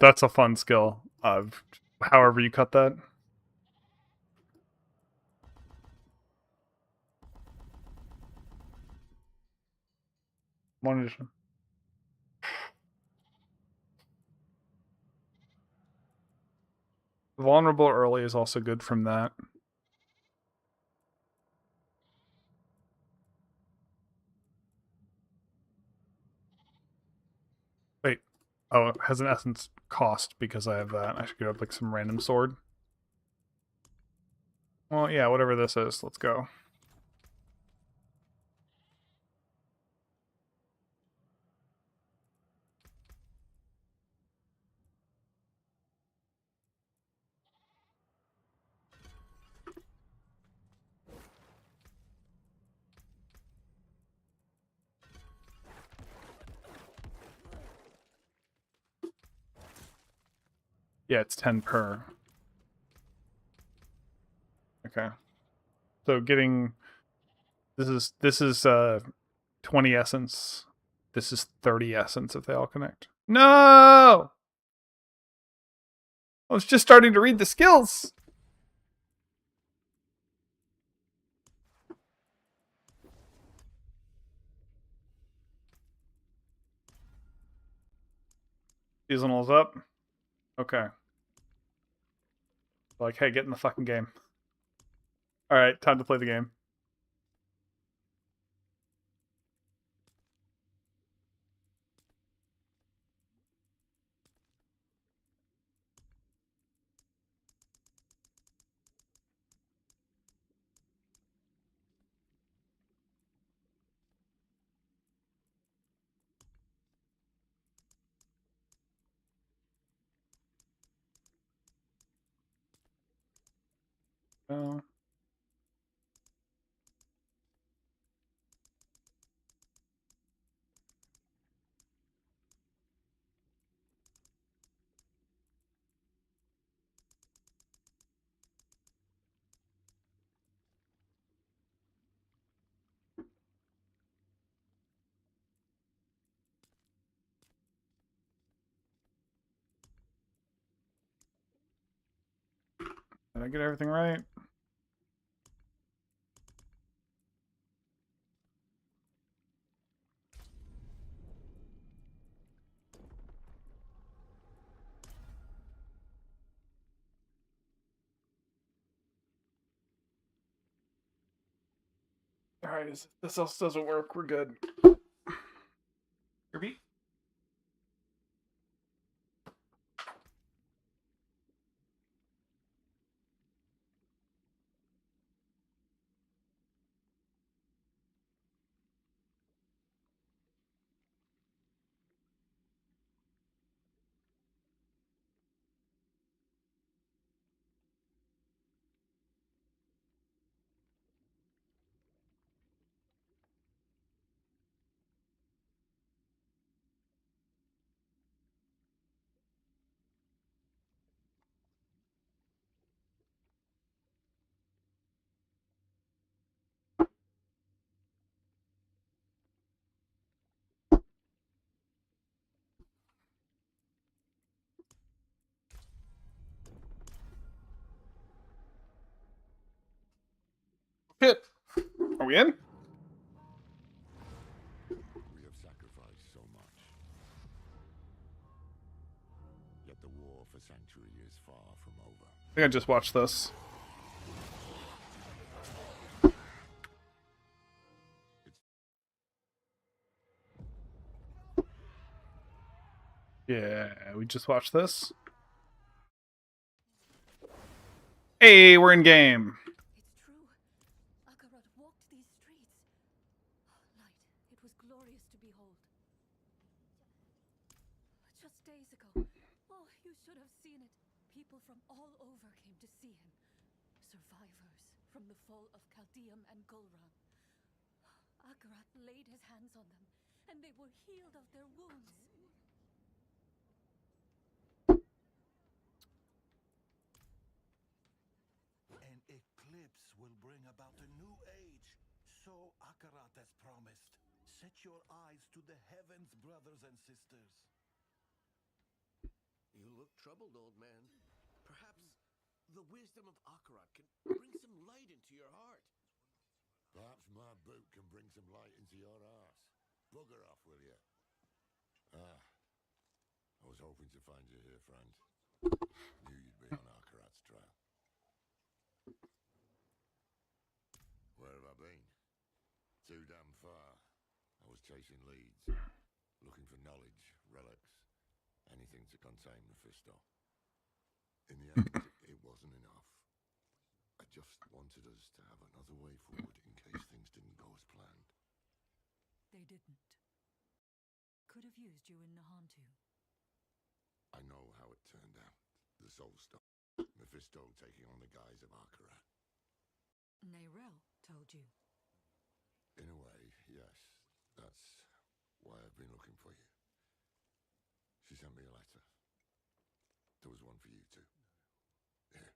That's a fun skill. However you cut that. One addition. Vulnerable early is also good from that. Wait. Oh, it has an essence cost because I have that. I should get up like some random sword. Well, yeah, whatever this is. Let's go. Yeah, it's 10 per. Okay. So getting this is 20 essence. This is 30 essence if they all connect. No! I was just starting to read the skills. Seasonal's up. Okay. Like, hey, get in the fucking game. Alright, time to play the game. Oh. Did I get everything right? Alright, if this else doesn't work, we're good. Kirby? Hit! Are we in? We have sacrificed so much. Yet the war for Sanctuary is far from over. I think I just watched this. Yeah, we just watched this. Hey, we're in game. It's true. Akarat walked these streets. Light, it was glorious to behold. Just days ago. Oh, you should have seen it. People from all over came to see him. Survivors from the fall of Chaldeum and Golran. Akarat laid his hands on them, and they were healed of their wounds. An eclipse will bring about a new age. So Akarat has promised. Set your eyes to the heavens, brothers and sisters. You look troubled, old man. Perhaps the wisdom of Akarat can bring some light into your heart. Perhaps my boot can bring some light into your arse. Bugger off, will you? Ah, I was hoping to find you here, friend. Knew you'd be on Akarat's trail. Where have I been? Too damn far. I was chasing leads, looking for knowledge, relics, anything to contain Mephisto. In the end, it wasn't enough. I just wanted us to have another way forward in case things didn't go as planned. They didn't. Could have used you in Nahantu. I know how it turned out. The Soul Stone. Mephisto taking on the guise of Akarat. Neyrel told you. In a way, yes. That's why I've been looking for you. She sent me a letter. There was one for you too. Here,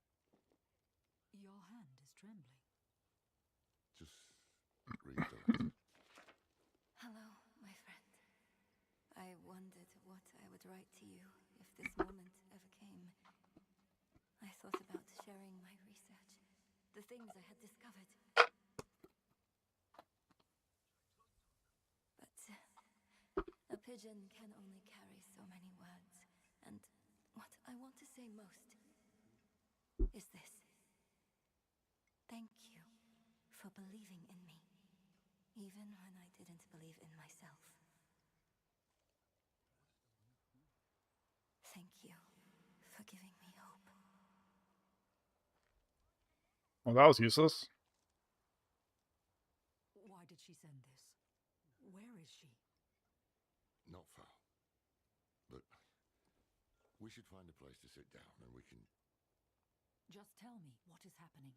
Your hand is trembling. just read the letter. Hello, my friend. I wondered what I would write to you if this moment ever came. I thought about sharing my research, the things I had discovered. But a pigeon can only carry so many words, and what I want to say most is this. Thank you for believing in me, even when I didn't believe in myself. Thank you for giving me hope. Well, that was useless. Why did she send this? Where is she? Not far. But we should find a place to sit down and we can... Just tell me what is happening.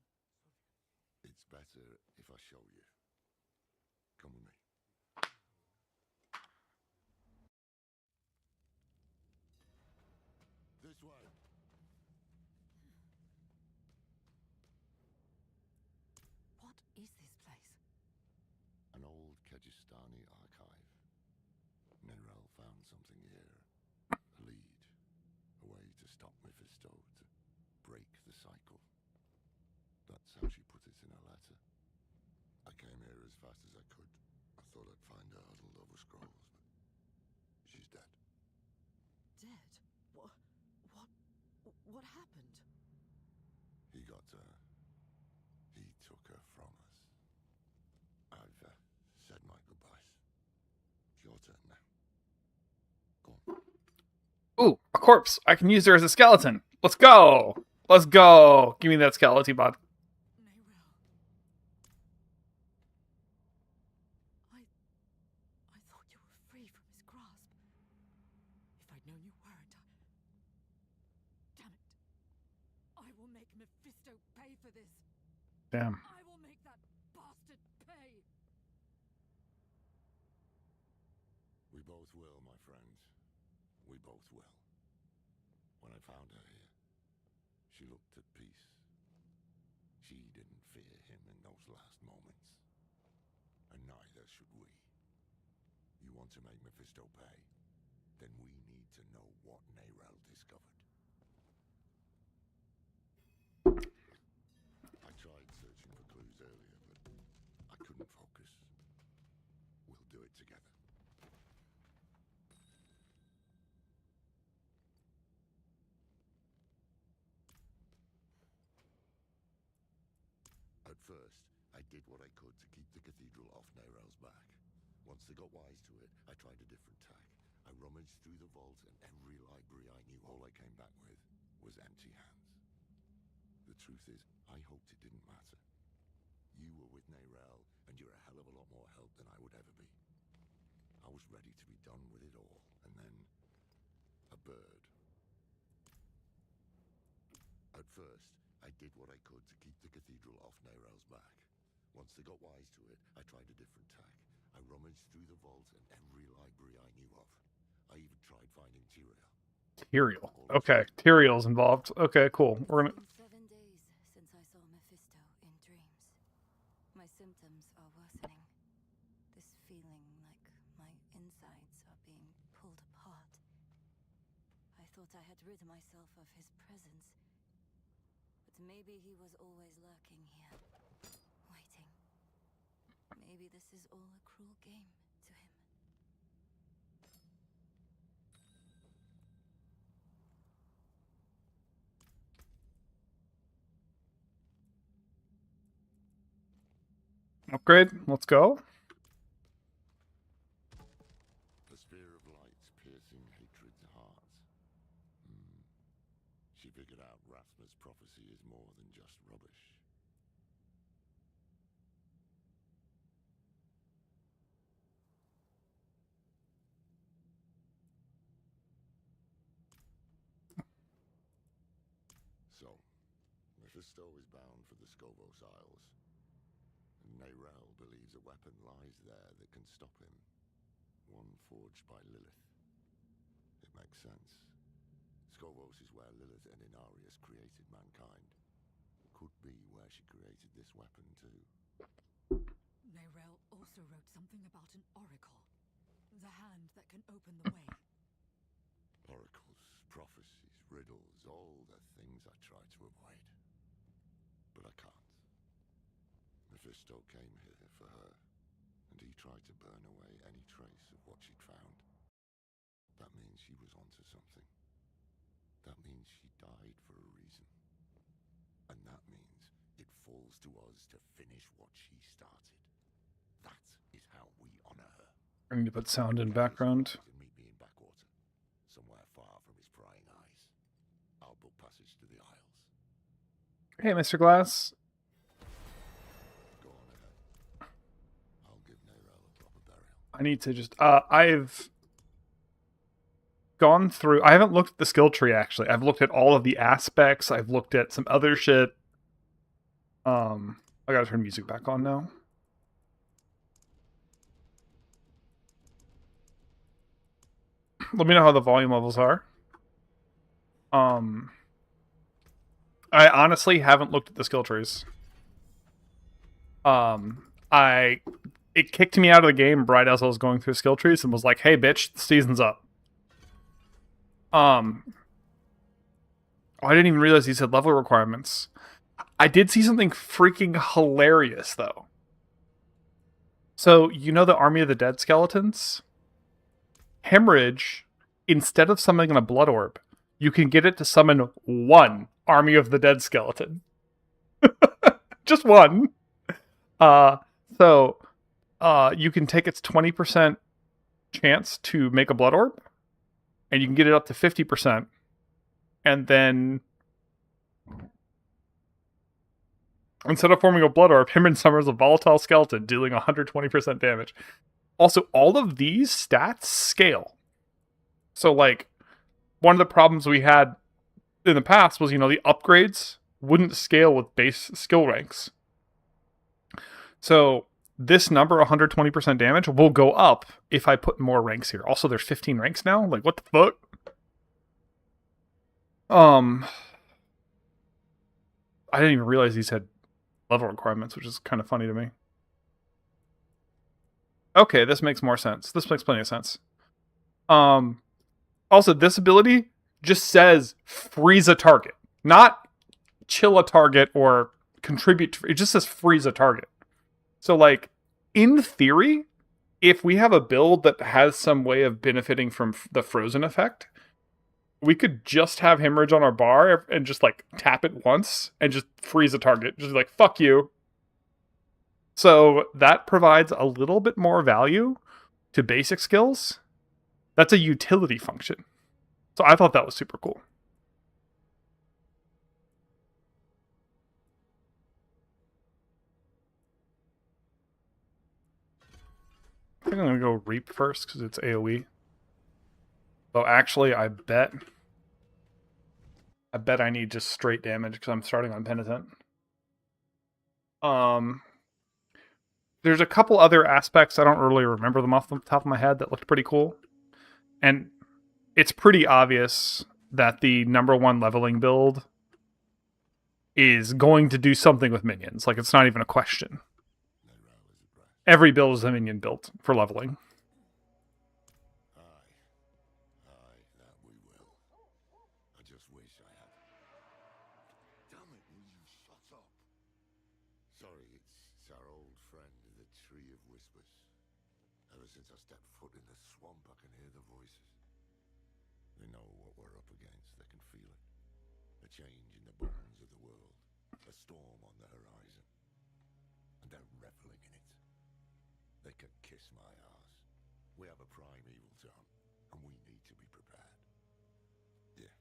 It's better if I show you. Come with me. This way. What is this place? An old Kegistani archive. Nerel found something here. A lead. A way to stop Mephisto, to break the cycle. That's how she put it in her letter. I came here as fast as I could. I thought I'd find her huddled over scrolls, but she's dead. Dead? What happened? He got her. He took her from us. I've said my goodbyes. It's your turn now. Go on. Ooh, a corpse. I can use her as a skeleton. Let's go. Let's go. Give me that skeleton bot. Nerel. I thought you were free from his grasp. If I'd known you weren't, Damn it. I will make Mephisto pay for this. Damn. I will make that bastard pay. We both will, my friend. We both will. When I found her here, she looked at peace. She didn't fear him in those last moments. And neither should we. You want to make Mephisto pay? Then we need to know what Nerel discovered. I tried searching for clues earlier, but I couldn't focus. We'll do it together. At first, I did what I could to keep the cathedral off Nerel's back. Once they got wise to it, I tried a different tack. I rummaged through the vault and every library I knew. All I came back with was empty hands. The truth is, I hoped it didn't matter. You were with Nerel, and you're a hell of a lot more help than I would ever be. I was ready to be done with it all, and then... a bird. At first, I did what I could to keep the cathedral off Nerel's back. Once they got wise to it, I tried a different tack. I rummaged through the vault and every library I knew of. I even tried finding Tyrael. Tyrael. Okay, Tyrael's involved. Okay, cool. We're gonna... It's been 7 days since I saw Mephisto in dreams. My symptoms are worsening. This feeling like my insides are being pulled apart. I thought I had rid myself of his presence. But maybe he was always lurking here, waiting. Maybe this is all a cruel game to him. Upgrade. Let's go. The spear of light's piercing hatred's heart. She figured out Rathma's prophecy is more than just rubbish. So, Mephisto is bound for the Scovos Isles. Nerel believes a weapon lies there that can stop him. One forged by Lilith. It makes sense. Skovos is where Lilith and Inarius created mankind. Could be where she created this weapon too. Neyrel also wrote something about an oracle. The hand that can open the way. Oracles, prophecies, riddles, all the things I try to avoid. But I can't. Mephisto came here for her, and he tried to burn away any trace of what she'd found. That means she was onto something. That means she died for a reason. And that means it falls to us to finish what she started. That is how we honor her. I need to put sound in background. Meet me in Backwater, somewhere far from his prying eyes. I'll book passage to the Isles. Hey, Mr. Glass. Go on ahead. I'll give Neyrel a proper burial. I need to just... I've gone through... I haven't looked at the skill tree, actually. I've looked at all of the aspects. I've looked at some other shit. I gotta turn music back on now. Let me know how the volume levels are. I honestly haven't looked at the skill trees. It kicked me out of the game right as I was going through skill trees and was like, "Hey, bitch, the season's up." I didn't even realize he said level requirements. I did see something freaking hilarious though. So you know the Army of the Dead skeletons? Hemorrhage, instead of summoning a blood orb, you can get it to summon one Army of the Dead skeleton. Just one. So you can take its 20% chance to make a blood orb, and you can get it up to 50%. And then, instead of forming a blood orb, Hemorrhage summons a volatile skeleton, dealing 120% damage. Also, all of these stats scale. So, like, one of the problems we had in the past was, the upgrades wouldn't scale with base skill ranks. So, this number, 120% damage, will go up if I put more ranks here. Also, there's 15 ranks now? Like, what the fuck? I didn't even realize these had level requirements, which is kind of funny to me. Okay, this makes more sense. This makes plenty of sense. Also, this ability just says freeze a target. Not chill a target or contribute to... It just says freeze a target. So, like, in theory, if we have a build that has some way of benefiting from the frozen effect, we could just have Hemorrhage on our bar and just, like, tap it once and just freeze a target. Just like, fuck you. So that provides a little bit more value to basic skills. That's a utility function. So I thought that was super cool. I think I'm going to go Reap first because it's AoE. Though actually, I bet I need just straight damage because I'm starting on Penitent. There's a couple other aspects, I don't really remember them off the top of my head, that looked pretty cool. And it's pretty obvious that the number one leveling build is going to do something with minions. Like, it's not even a question. Every build is a minion built for leveling. Aye, that we will. I just wish I had... Damn it, will you shut up? Sorry, it's our old friend, the Tree of Whispers. Ever since I stepped foot in the swamp, I can hear the voices. They know what we're up against, they can feel it. A change in the bones of the world, a storm on the horizon. And they're reveling in it. They can kiss my arse. We have a prime evil to hunt, and we need to be prepared. Yeah.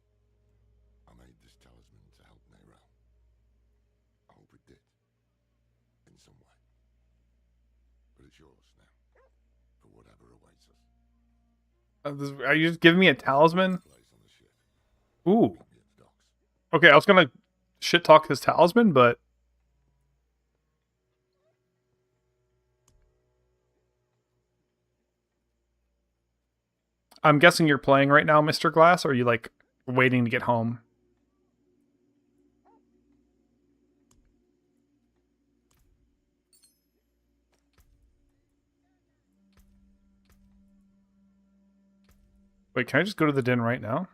I made this talisman to help Neyrel. I hope it did. In some way. But it's yours now. For whatever awaits us. Are you just giving me a talisman? Place on the ship. Ooh. Meet me at the docks. Okay, I was going to shit talk his talisman, but... I'm guessing you're playing right now, Mr. Glass, or are you, like, waiting to get home. Wait, can I just go to the den right now?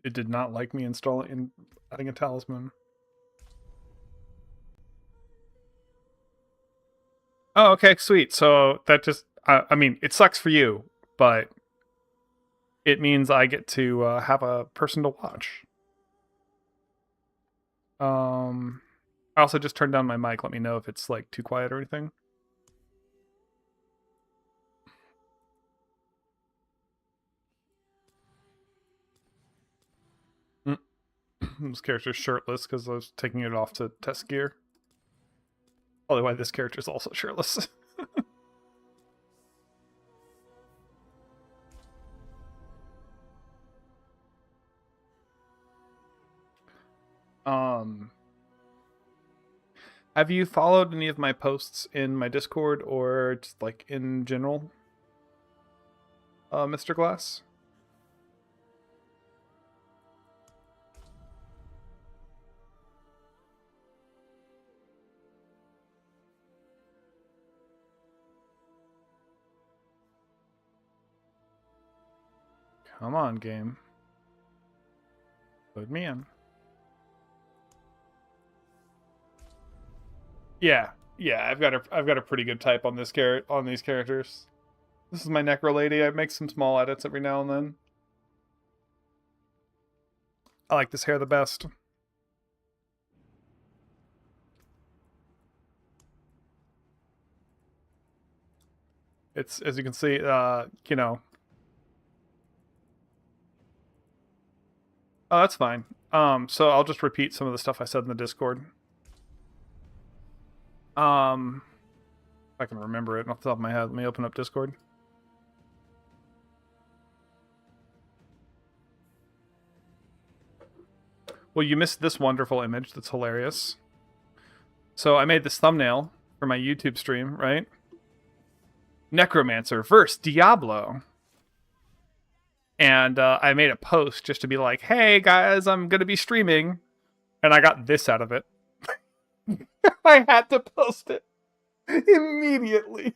It did not like me adding a talisman. Oh, okay, sweet. So that just, I mean, it sucks for you, but it means I get to have a person to watch. I also just turned down my mic. Let me know if it's like too quiet or anything. This character's shirtless because I was taking it off to test gear. Probably why this character's also shirtless. Have you followed any of my posts in my Discord or just like in general, Mr. Glass? Come on, game. Load me in. Yeah, I've got a pretty good type on these characters. This is my Necro Lady. I make some small edits every now and then. I like this hair the best. It's, as you can see, you know. Oh, that's fine. So I'll just repeat some of the stuff I said in the Discord. If I can remember it off the top of my head, let me open up Discord. Well, you missed this wonderful image that's hilarious. So I made this thumbnail for my YouTube stream, right? Necromancer versus Diablo. And I made a post just to be like, hey guys, I'm going to be streaming. And I got this out of it. I had to post it immediately.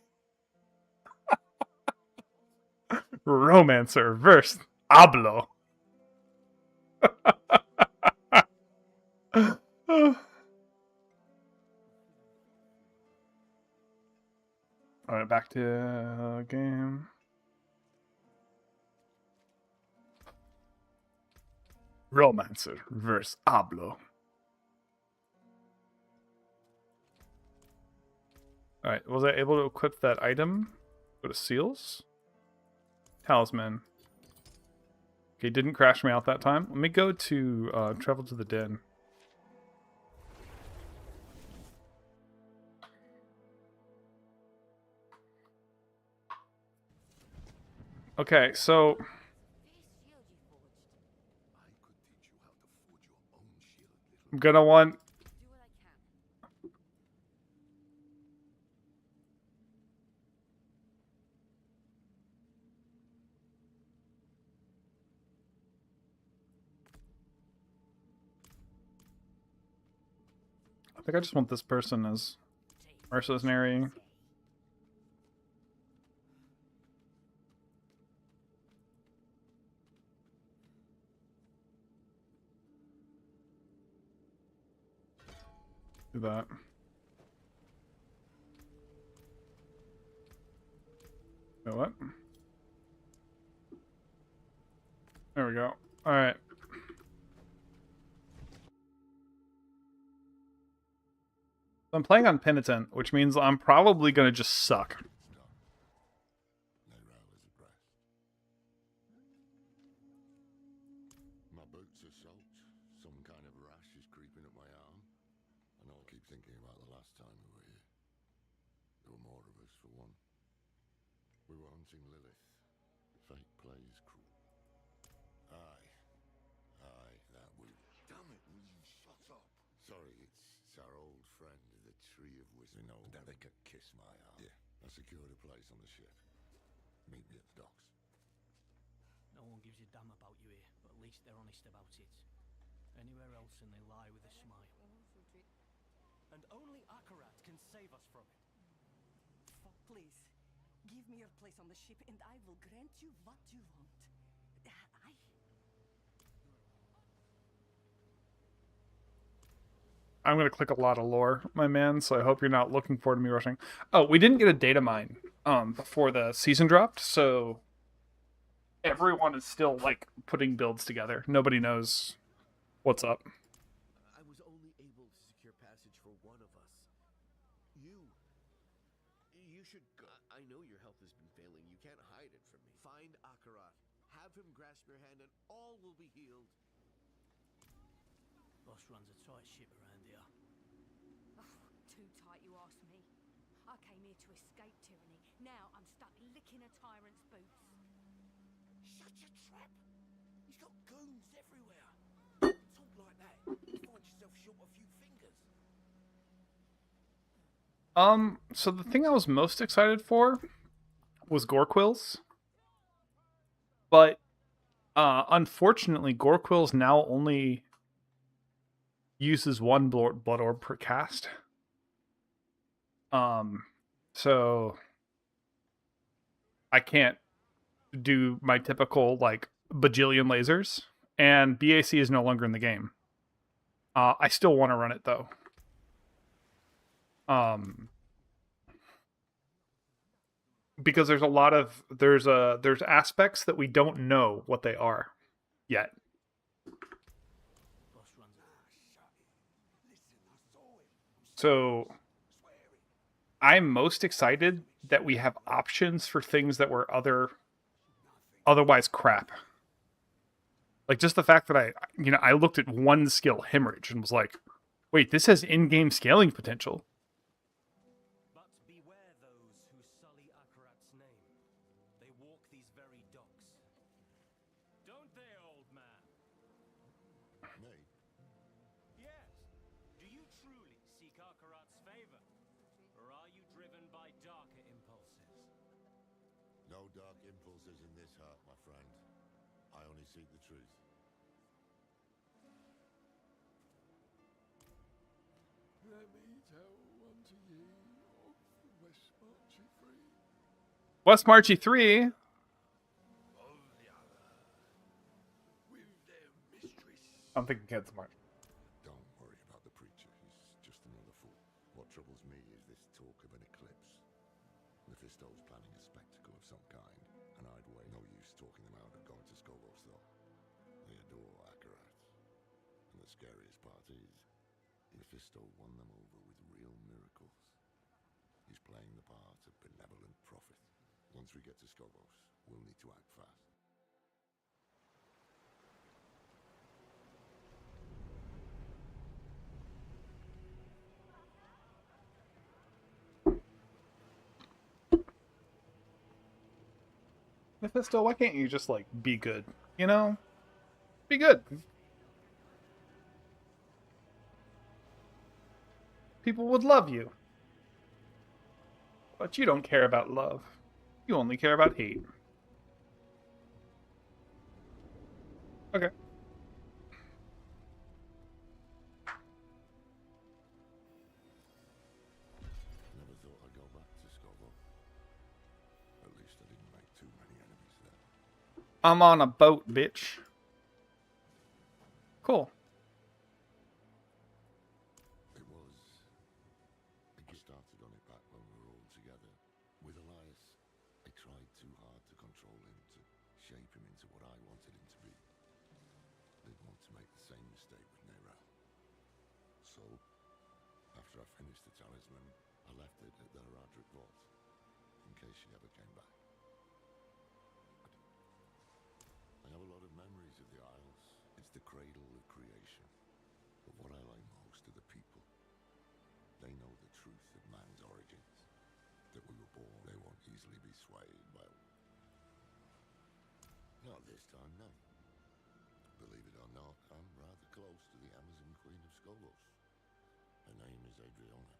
Romancer versus Diablo. Alright, back to game. Romancer versus Diablo. Alright, was I able to equip that item? Go to seals? Talisman. Okay, didn't crash me out that time. Let me go to travel to the den. Okay, so I'm gonna want I think I just want this person as mercenary. Do that. You know what? There we go. Alright. I'm playing on Penitent, which means I'm probably gonna just suck. My boots are soaked. Some kind of rash is creeping up my arm. And I'll keep thinking about the last time we were here. There were more of us, for one. We were hunting Lilith. Fate played It's our old friend, the Tree of Wisdom. And that they could kiss my arm. Yeah, I secured a place on the ship. Meet me at the docks. No one gives a damn about you here, but at least they're honest about it. Anywhere else and they lie with a smile. And only Akarat can save us from it. Please, give me your place on the ship and I will grant you what you want. I'm going to click a lot of lore, my man, so I hope you're not looking forward to me rushing. Oh, we didn't get a data mine before the season dropped, so everyone is still, like, putting builds together. Nobody knows what's up. I was only able to secure passage for one of us. You should go. I know your health has been failing. You can't hide it from me. Find Akarat. Have him grasp your hand and all will be healed. Boss runs a tight ship around here. Oh, too tight, you ask me. I came here to escape tyranny. Now I'm stuck licking a tyrant's boots. Shut your trap! He's got goons everywhere. Talk like that, you find yourself short a few fingers. So the thing I was most excited for was Gorquills. But, unfortunately, Gorquills now only uses one blood orb per cast. So I can't do my typical, like, bajillion lasers, and BAC is no longer in the game. I still want to run it, though. Because there's a lot of there's aspects that we don't know what they are yet. Boss runs So I'm most excited that we have options for things that were otherwise crap. Like just the fact that I looked at one skill, hemorrhage, and was like, wait, this has in-game scaling potential. But beware those who sully Akarat's name. They walk these very docks. Don't they, old man? Me? Yes. Do you truly seek Akarat's favor? Or are you driven by darker impulses? No dark impulses in this heart, my friend. I only seek the truth. Let me tell unto ye of the West Marchy Free. West Marchy 3. Of the other, with their mistress. I'm thinking Ken Smart. Don't worry about the preacher. He's just another fool. What troubles me is this talk of an eclipse. Mephisto's planning a spectacle of some kind, and I'd wait. No use talking them out of going to Skobos, though. They adore Akarat. And the scariest part is, Mephisto won them over with real miracles. He's playing the part of benevolent prophet. Once we get to Skobos, we'll need to act fast. Mephisto, why can't you just, like, be good? You know? Be good. People would love you. But you don't care about love. You only care about hate. Okay. Never thought I'd go back to Skobo. At least I didn't make too many enemies there. I'm on a boat, bitch. Cool. I started on it back when we were all together. With Elias, I tried too hard to control him, to shape him into what I wanted him to be. Didn't want to make the same mistake with Nero. So, after I finished the talisman, I left it at the Heradric vault, in case she ever came back. I have a lot of memories of the Isles. It's the cradle of creation. But what I like most are the people. They know the truth of man's origins. That we were born, they won't easily be swayed by... Not this time, no. Believe it or not, I'm rather close to the Amazon Queen of Skobos. Her name is Adriana.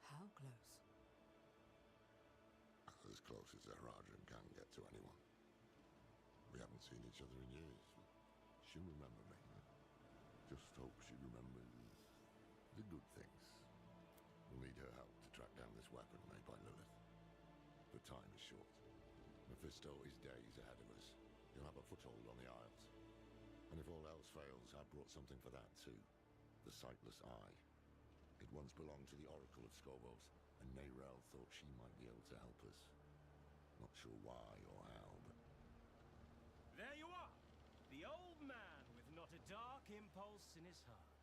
How close? As close as a Rajan can get to anyone. We haven't seen each other in years. She'll remember me. Just hope she remembers the good things. We'll need her help to track down this weapon made by Lilith. The time is short. Mephisto is days ahead of us. He'll have a foothold on the Isles. And if all else fails, I've brought something for that too. The Sightless Eye. It once belonged to the Oracle of Skovos, and Neyrel thought she might be able to help us. Not sure why or how, but... There you are! The old man with not a dark impulse in his heart.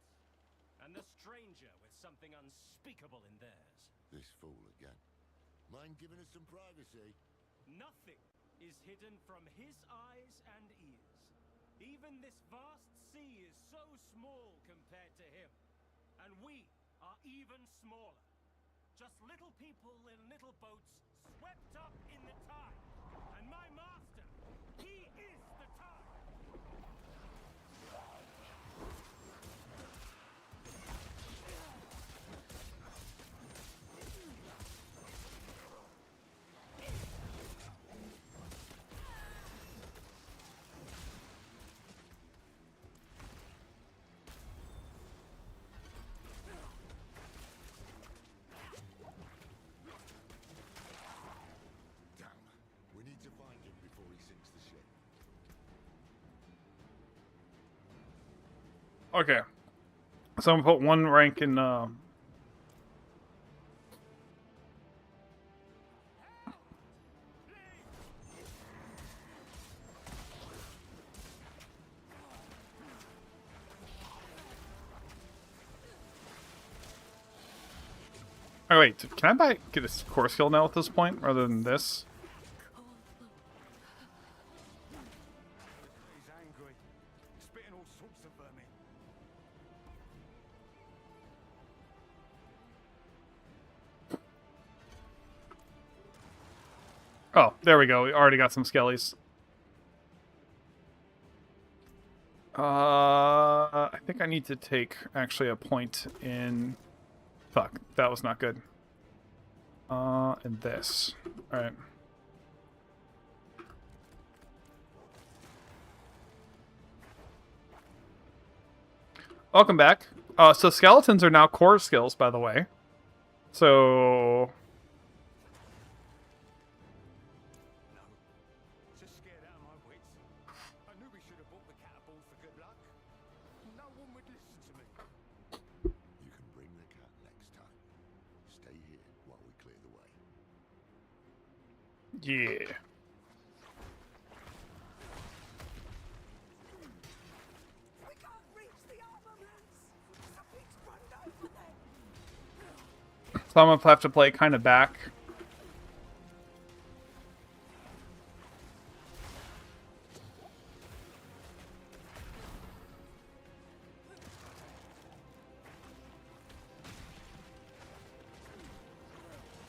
And the stranger with something unspeakable in theirs. This fool again. Mind giving us some privacy? Nothing is hidden from his eyes and ears. Even this vast sea is so small compared to him. And we are even smaller. Just little people in little boats swept up in the tide. And my master, he is the tide! Damn. We need to find him before he sinks the ship. Okay. So I'm gonna put one rank in Oh wait, can I get a core skill now at this point rather than this? He's angry. Spitting all sorts of vermin. Oh, there we go. We already got some skellies. I think I need to take actually a point in... Fuck, that was not good. And this. Alright. Welcome back. So skeletons are now core skills, by the way. So... Just scared out of my wits. I knew we should have bought the catapult for good luck. No one would listen to me. You can bring the cat next time. Stay here while we clear the way. Yeah. We can't reach the armaments! Something's run over them! So I'm gonna have to play kind of back.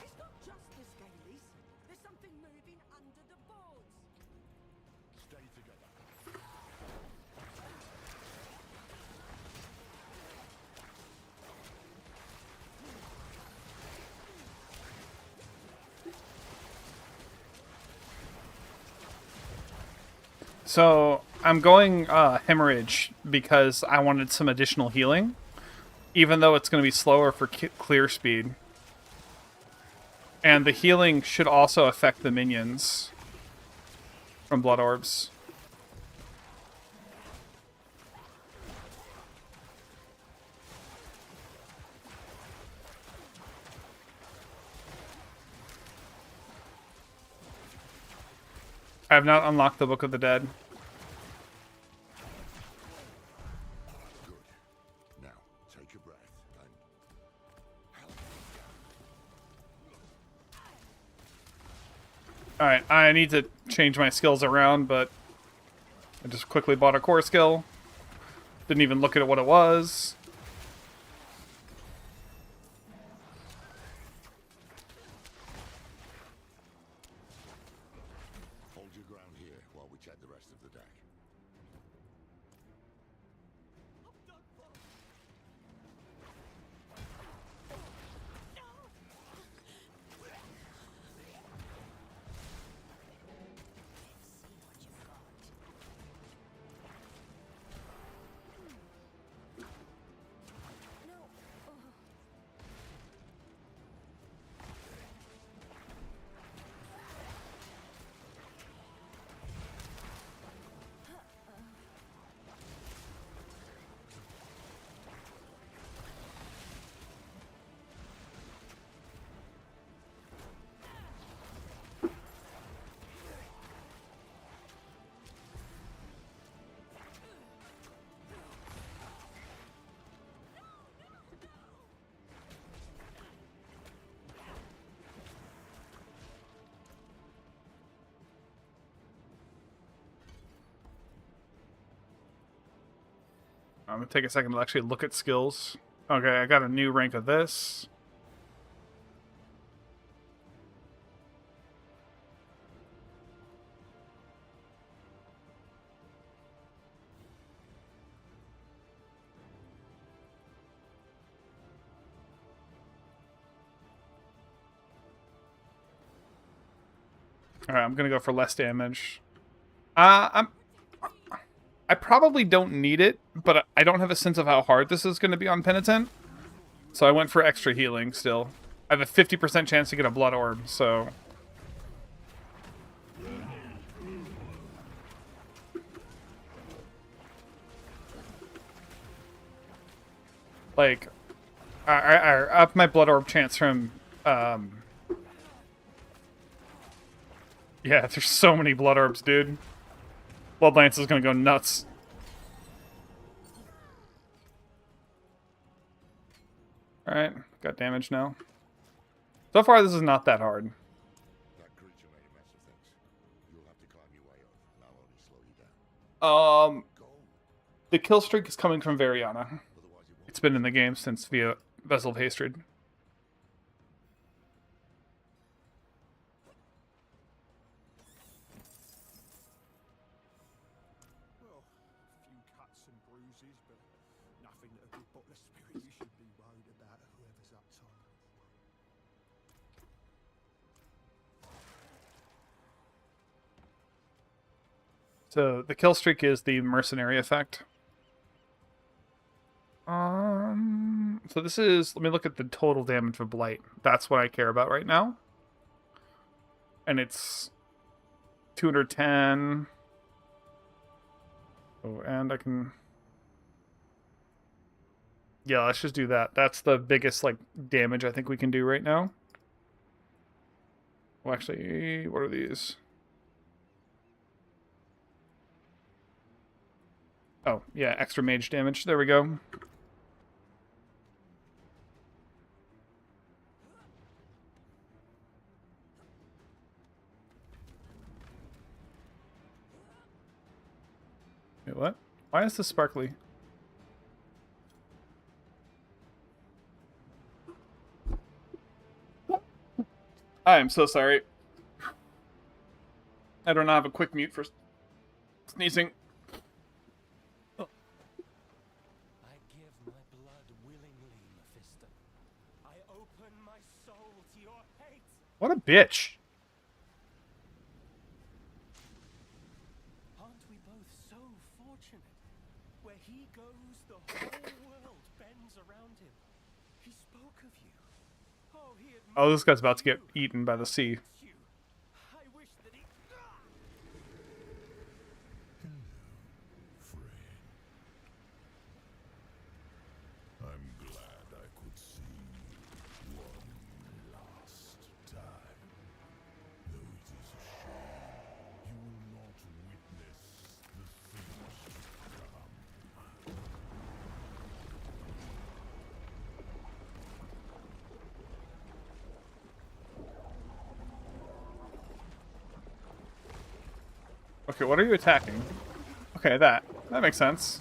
It's not just the Scalies. There's something moving under the boards. Stay together. So I'm going hemorrhage because I wanted some additional healing, even though it's going to be slower for clear speed. And the healing should also affect the minions from blood orbs. I have not unlocked the Book of the Dead. Good. Now, take a breath and... help. Alright, I need to change my skills around, but I just quickly bought a core skill. Didn't even look at what it was. Hold your ground here while we check the rest of the deck. I'm gonna take a second to actually look at skills. Okay, I got a new rank of this. Alright, I'm gonna go for less damage. I probably don't need it, but I don't have a sense of how hard this is going to be on Penitent. So I went for extra healing still. I have a 50% chance to get a blood orb, so... Like, I up my blood orb chance from, Yeah, there's so many blood orbs, dude. Blood Lance is gonna go nuts. Alright, got damage now. So far, this is not that hard. That creature made a mess of things. You'll have to climb your way up, and I'll only slow you down. Go. The kill streak is coming from Variana. Otherwise it won't. It's been in the game since via Vessel of Hatred. Well, a few cuts and bruises, but nothing that a good bottle of spirit you should be worried about whoever's up top. So the kill streak is the mercenary effect. So this is, let me look at the total damage of Blight. That's what I care about right now. And it's 210. Oh, and I can... Yeah, let's just do that. That's the biggest, like, damage I think we can do right now. Well, actually, what are these? Oh, yeah, extra mage damage. There we go. Wait, what? Why is this sparkly? I am so sorry. I don't have a quick mute for sneezing. I give my blood willingly, Mephisto. I open my soul to your hate. What a bitch. Aren't we both so fortunate? Where he goes, the whole world bends around him. He spoke of you. Oh, he Oh, this guy's about to get eaten by the sea. you. I wish that he... Friend. I'm glad I could see you one last time. Though it is a shame you will not witness the things to come. Okay, what are you attacking? Okay, that makes sense.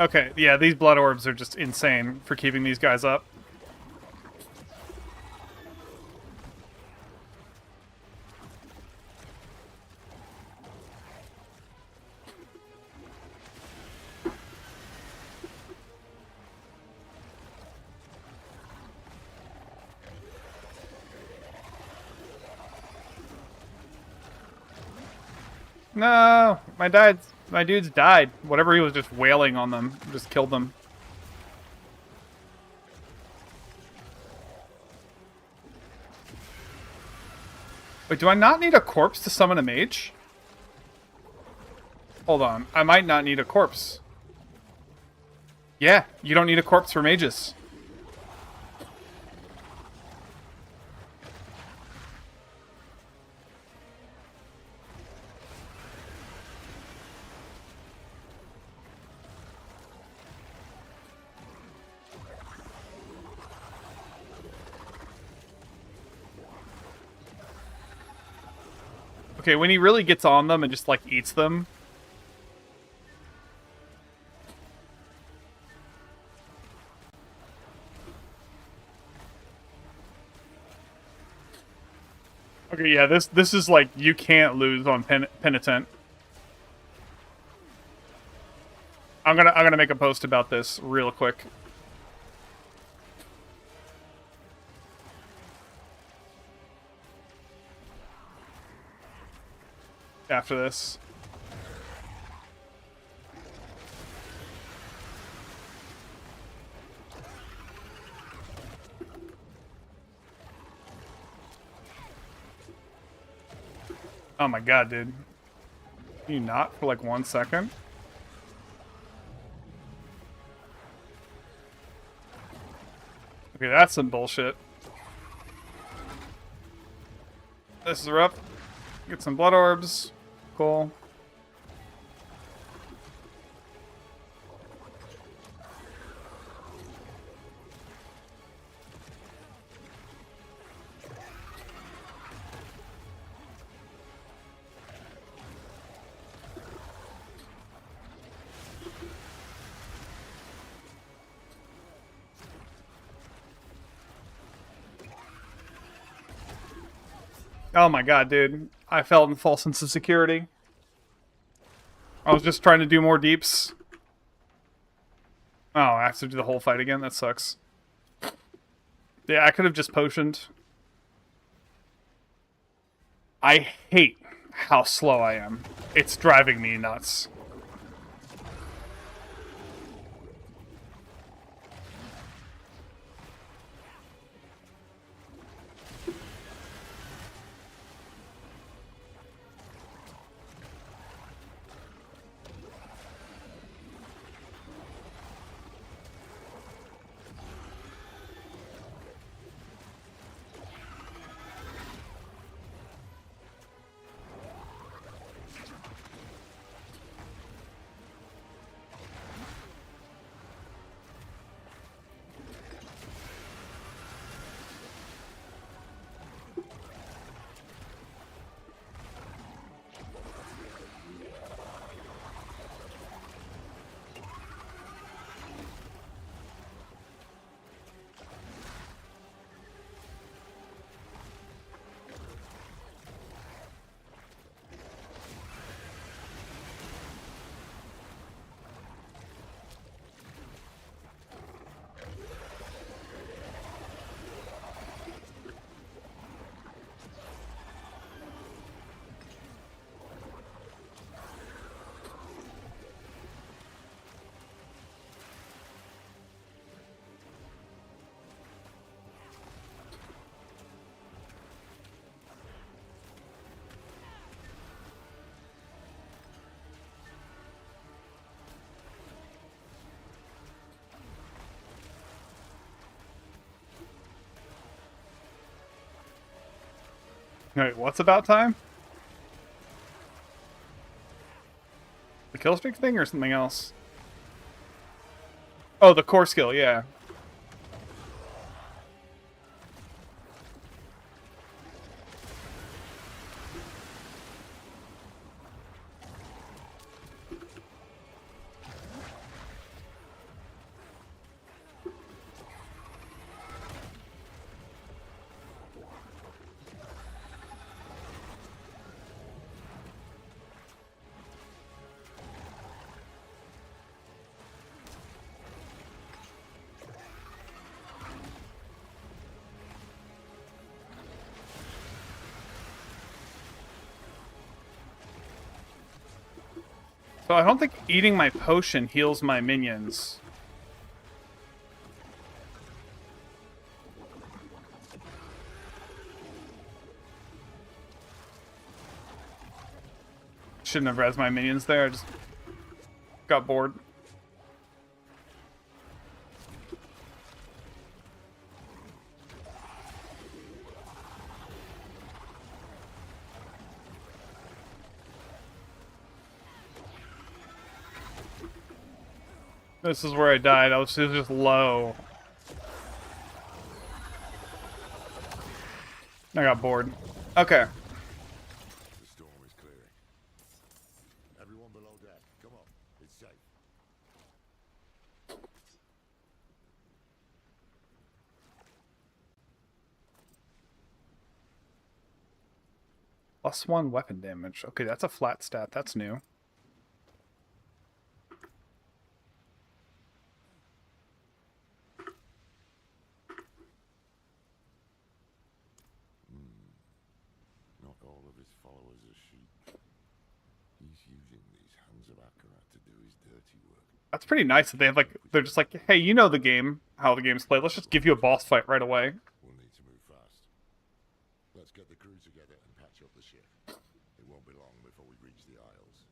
Okay, yeah, these blood orbs are just insane for keeping these guys up. No, my dudes died. Whatever he was just wailing on them, just killed them. Wait, do I not need a corpse to summon a mage? Hold on, I might not need a corpse. Yeah, you don't need a corpse for mages. Okay, when he really gets on them and just, like, eats them. Okay, yeah, this is, like, you can't lose on Penitent. I'm gonna make a post about this real quick. After this. Oh my god, dude. Can you not for like 1 second? Okay, that's some bullshit. This is rough. Get some blood orbs. Cool. Oh my god, dude. I felt a false sense of security. I was just trying to do more deeps. Oh, I have to do the whole fight again? That sucks. Yeah, I could have just potioned. I hate how slow I am. It's driving me nuts. Wait, what's about time? The kill streak thing or something else? Oh, the core skill, yeah. So I don't think eating my potion heals my minions. Shouldn't have res my minions there, I just got bored. This is where I died. I was just low. I got bored. Okay. The storm +1 weapon damage. Okay, that's a flat stat. That's new. Not all of his followers are sheep. He's using these hands of Akarat to do his dirty work. That's pretty nice that they have like, they're just like, hey, you know the game, how the game's played. Let's just give you a boss fight right away. We'll need to move fast. Let's get the crew together and patch up the ship. It won't be long before we reach the Isles.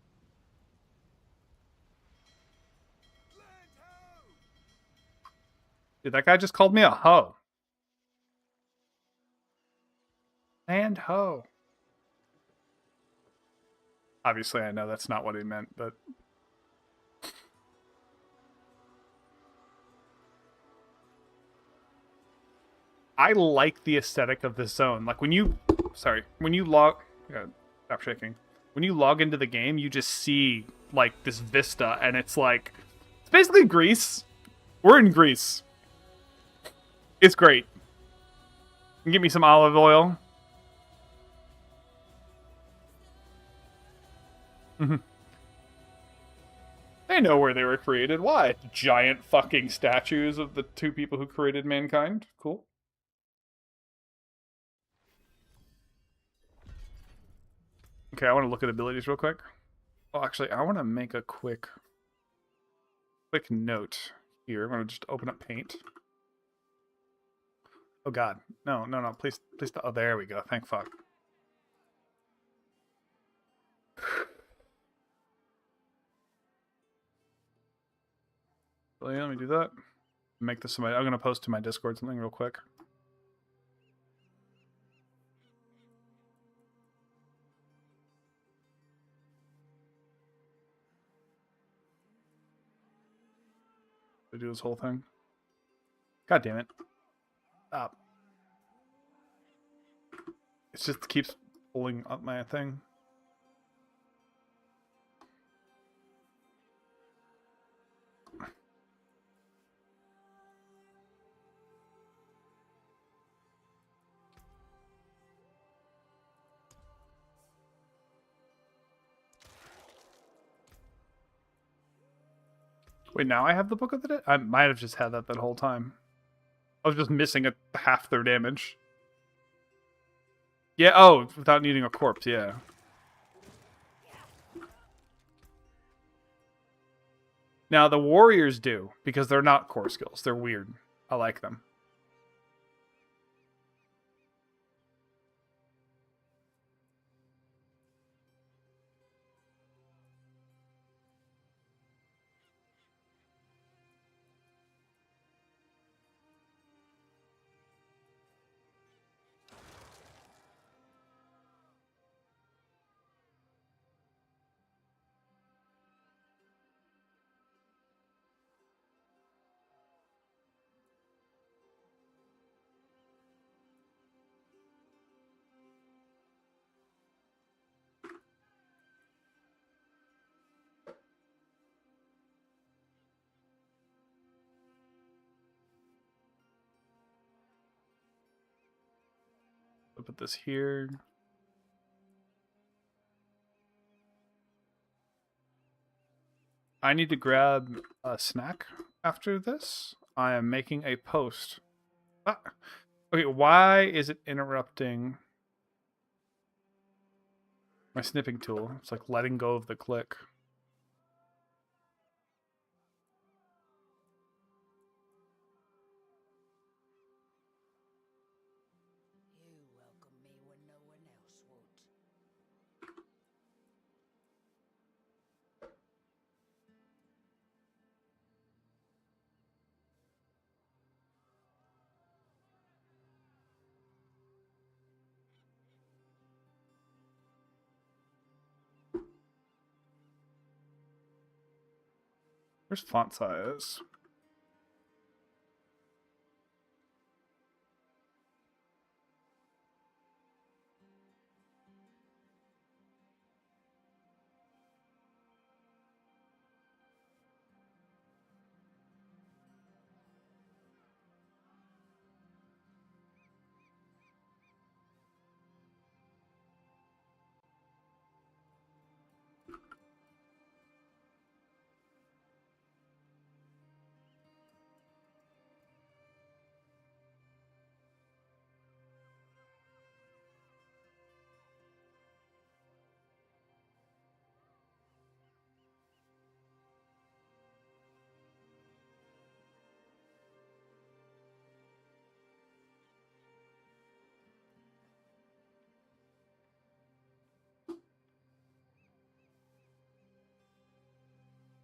Land ho! Dude, that guy just called me a hoe. And hoe. Obviously, I know that's not what he meant, but... I like the aesthetic of this zone. Like, when you... Sorry. When you log... Stop shaking. When you log into the game, you just see, like, this vista, and it's like... It's basically Greece. We're in Greece. It's great. Give me some olive oil. They know where they were created. Why? Giant fucking statues of the two people who created mankind. Cool. Okay, I want to look at abilities real quick. Well, actually, I want to make a quick note here. I'm going to just open up Paint. Oh god. No. Please. Oh, there we go. Thank fuck. So yeah, let me do that. Make this I'm going to post to my Discord something real quick. To do this whole thing. God damn it. Stop. It just keeps pulling up my thing. Wait, now I have the Book of the Dead? I might have just had that whole time. I was just missing half their damage. Yeah, oh, without needing a corpse, yeah. Now, the warriors do, because they're not core skills. They're weird. I like them. I'll put this here. I need to grab a snack after this. I am making a post. Ah. Okay, why is it interrupting my snipping tool? It's like letting go of the click. You welcome me when no one else would. Where's font size?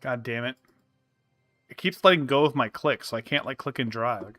God damn it. It keeps letting go of my click, so I can't like click and drag.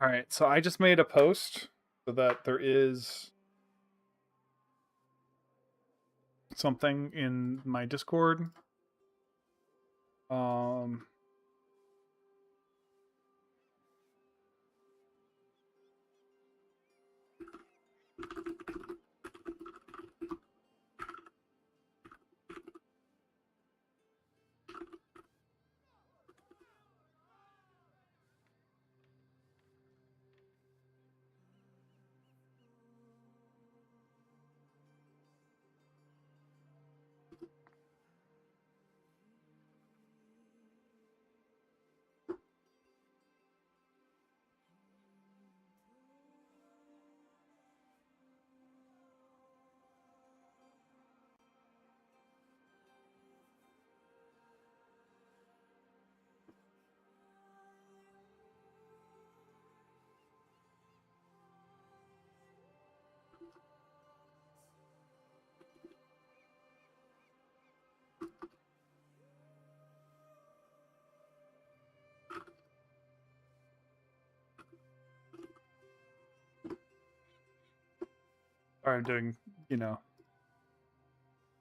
All right, so I just made a post so that there is something in my Discord. Um, sorry, I'm doing, you know,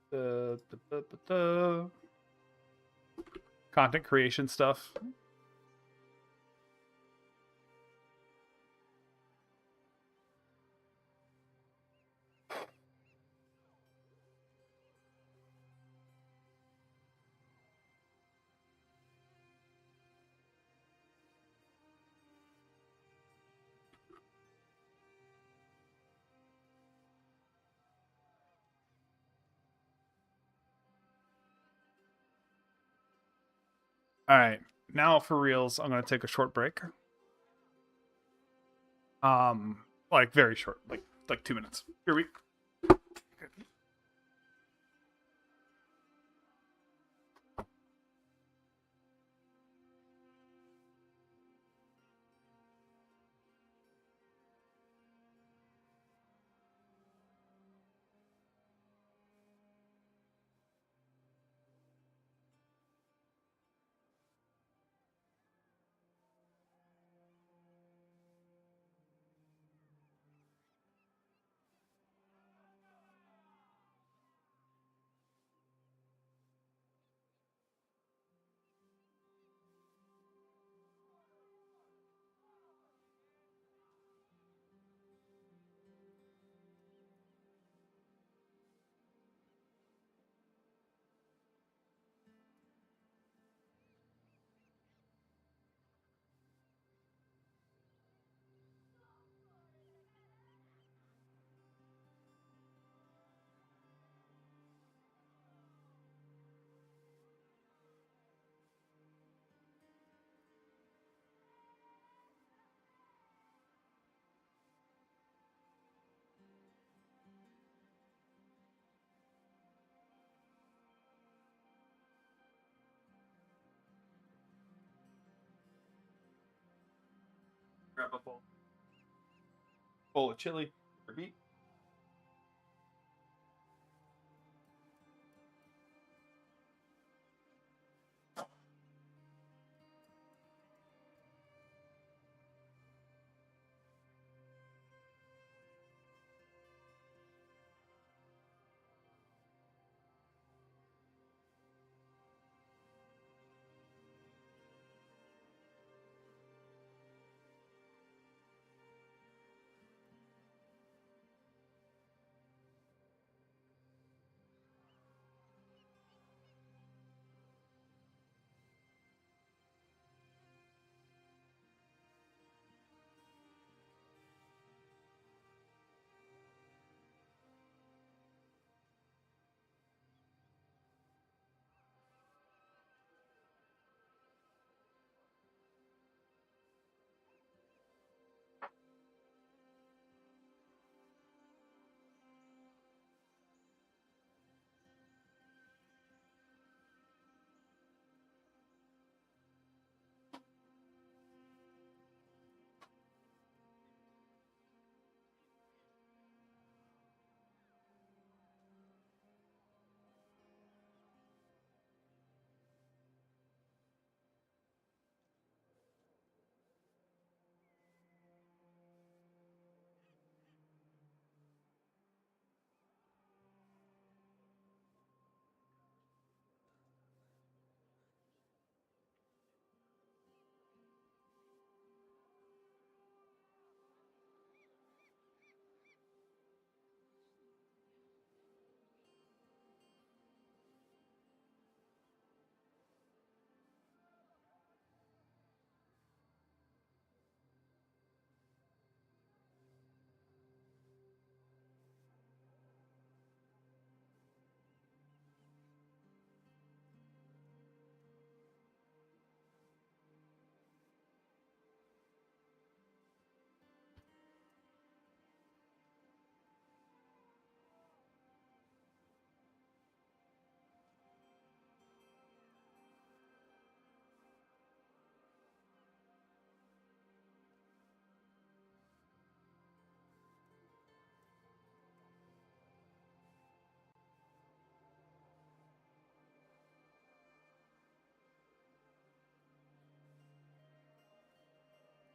the content creation stuff. All right, now for reals, I'm gonna take a short break. Like very short, like 2 minutes. Here we. Grab a bowl of chili. Repeat.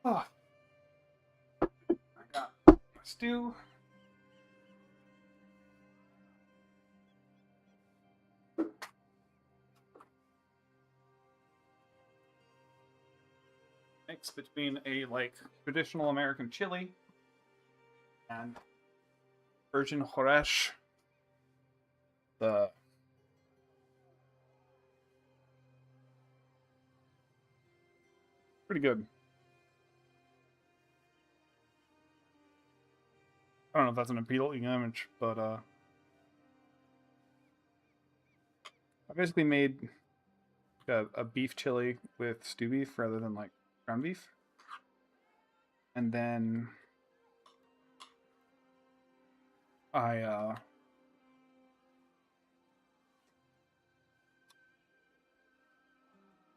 Oh, I got my stew. Mix between a like traditional American chili and Virgin Horesh. The pretty good. I don't know if that's an appealing image, but I basically made a beef chili with stew beef rather than like ground beef. And then I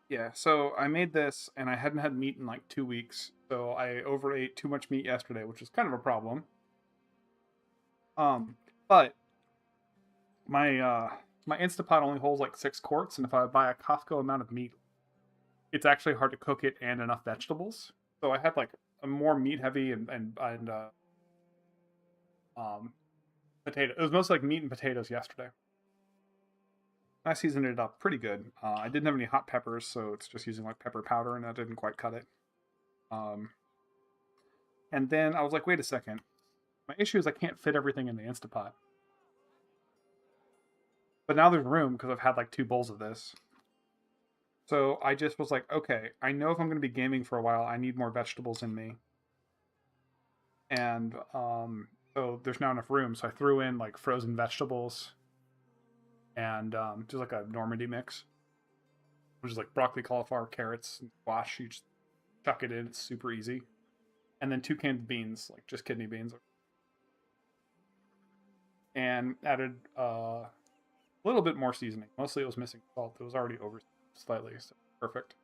yeah, so I made this and I hadn't had meat in like 2 weeks, so I overate too much meat yesterday, which is kind of a problem. But my Instapot only holds like 6 quarts, and if I buy a Costco amount of meat, it's actually hard to cook it and enough vegetables. So I had like a more meat heavy and potato. It was mostly like meat and potatoes yesterday. I seasoned it up pretty good. I didn't have any hot peppers, so it's just using like pepper powder, and that didn't quite cut it. And then I was like, wait a second. My issue is I can't fit everything in the Instapot. But now there's room because I've had like 2 bowls of this. So I just was like, okay, I know if I'm going to be gaming for a while, I need more vegetables in me. And so there's now enough room. So I threw in like frozen vegetables and just like a Normandy mix, which is like broccoli, cauliflower, carrots, and squash. You just chuck it in. It's super easy. And then 2 canned beans, like just kidney beans. And added a little bit more seasoning. Mostly it was missing salt. It was already over slightly, so perfect.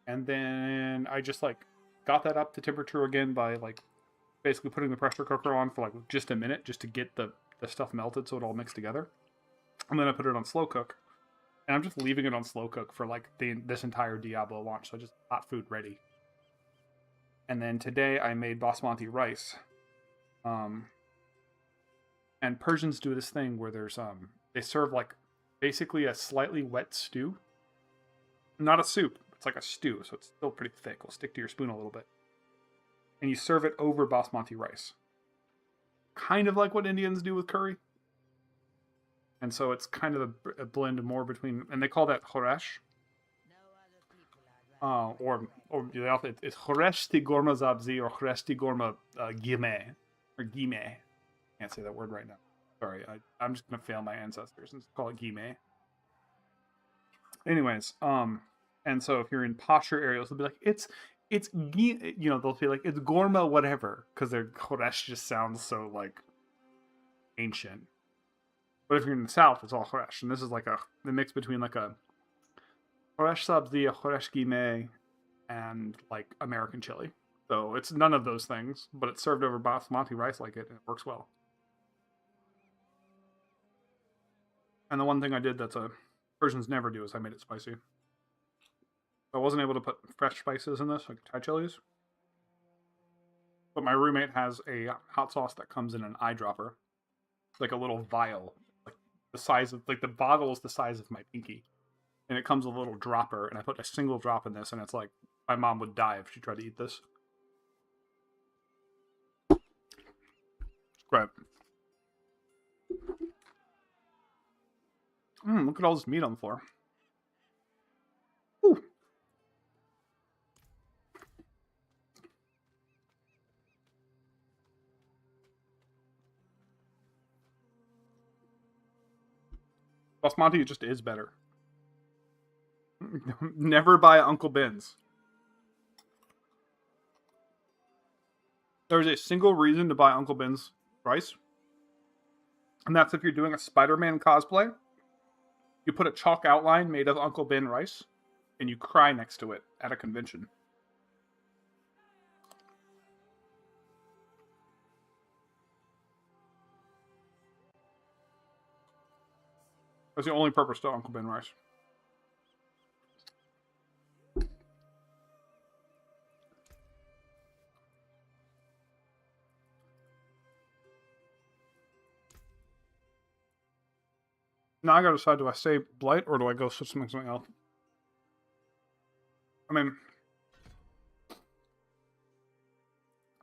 And then I just like got that up to temperature again by like basically putting the pressure cooker on for like just a minute just to get the stuff melted so it all mixed together. And then I put it on slow cook. And I'm just leaving it on slow cook for like this entire Diablo launch, so just hot food ready. And then today I made basmati rice. And Persians do this thing where there's they serve like basically a slightly wet stew. Not a soup, it's like a stew, so it's still pretty thick. It'll stick to your spoon a little bit. And you serve it over basmati rice. Kind of like what Indians do with curry. And so it's kind of a blend more between, and they call that khoresh. Or it's Khoreshti Gorma Zabzi or Khoreshti Gorma Gime. Or Gime. Can't say that word right now. Sorry, I'm just going to fail my ancestors and call it Gime. Anyways, and so if you're in posher areas, they'll be like, it's they'll be like, it's Gorma whatever, because their Khoresh just sounds so, like, ancient. But if you're in the south, it's all Khoresh, and this is like the mix between like a Khoresh Sabzi, a Khoresh Gime, and like American chili. So it's none of those things, but it's served over basmati rice like it, and it works well. And the one thing I did that Persians never do is I made it spicy. I wasn't able to put fresh spices in this, like Thai chilies. But my roommate has a hot sauce that comes in an eyedropper. It's like a little vial, like the size of, like the bottle is the size of my pinky. And it comes with a little dropper, and I put a single drop in this, and it's like, my mom would die if she tried to eat this. It's great. Look at all this meat on the floor. Ooh. Basmati just is better. Never buy Uncle Ben's. There's a single reason to buy Uncle Ben's rice. And that's if you're doing a Spider-Man cosplay. You put a chalk outline made of Uncle Ben rice, and you cry next to it at a convention. That's the only purpose to Uncle Ben rice. Now I gotta decide, do I say Blight or do I go switch something else? I mean,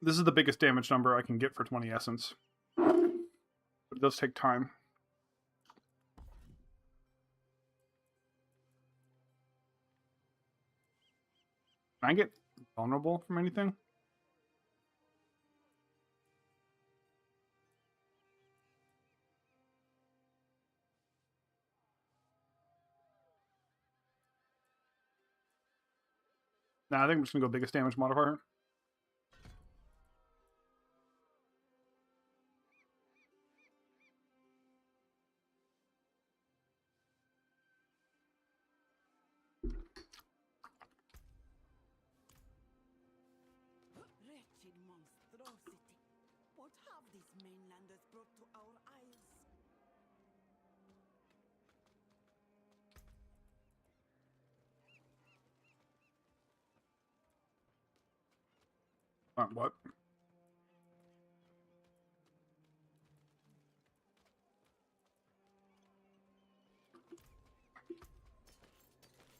this is the biggest damage number I can get for 20 essence. But it does take time. Can I get vulnerable from anything? Nah, I think I'm just gonna go biggest damage modifier. Wretched monstrosity. What have these mainlanders brought to our isles? What?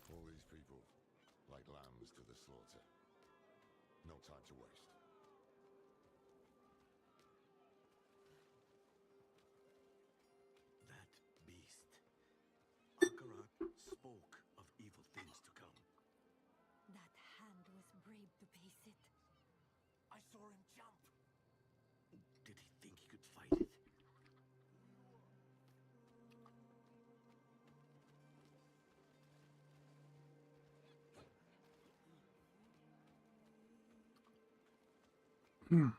All these people, like lambs to the slaughter. No time to waste. That beast. Akarat spoke of evil things to come. That hand was brave to face it. I saw him jump. Did he think he could fight it? Hmm.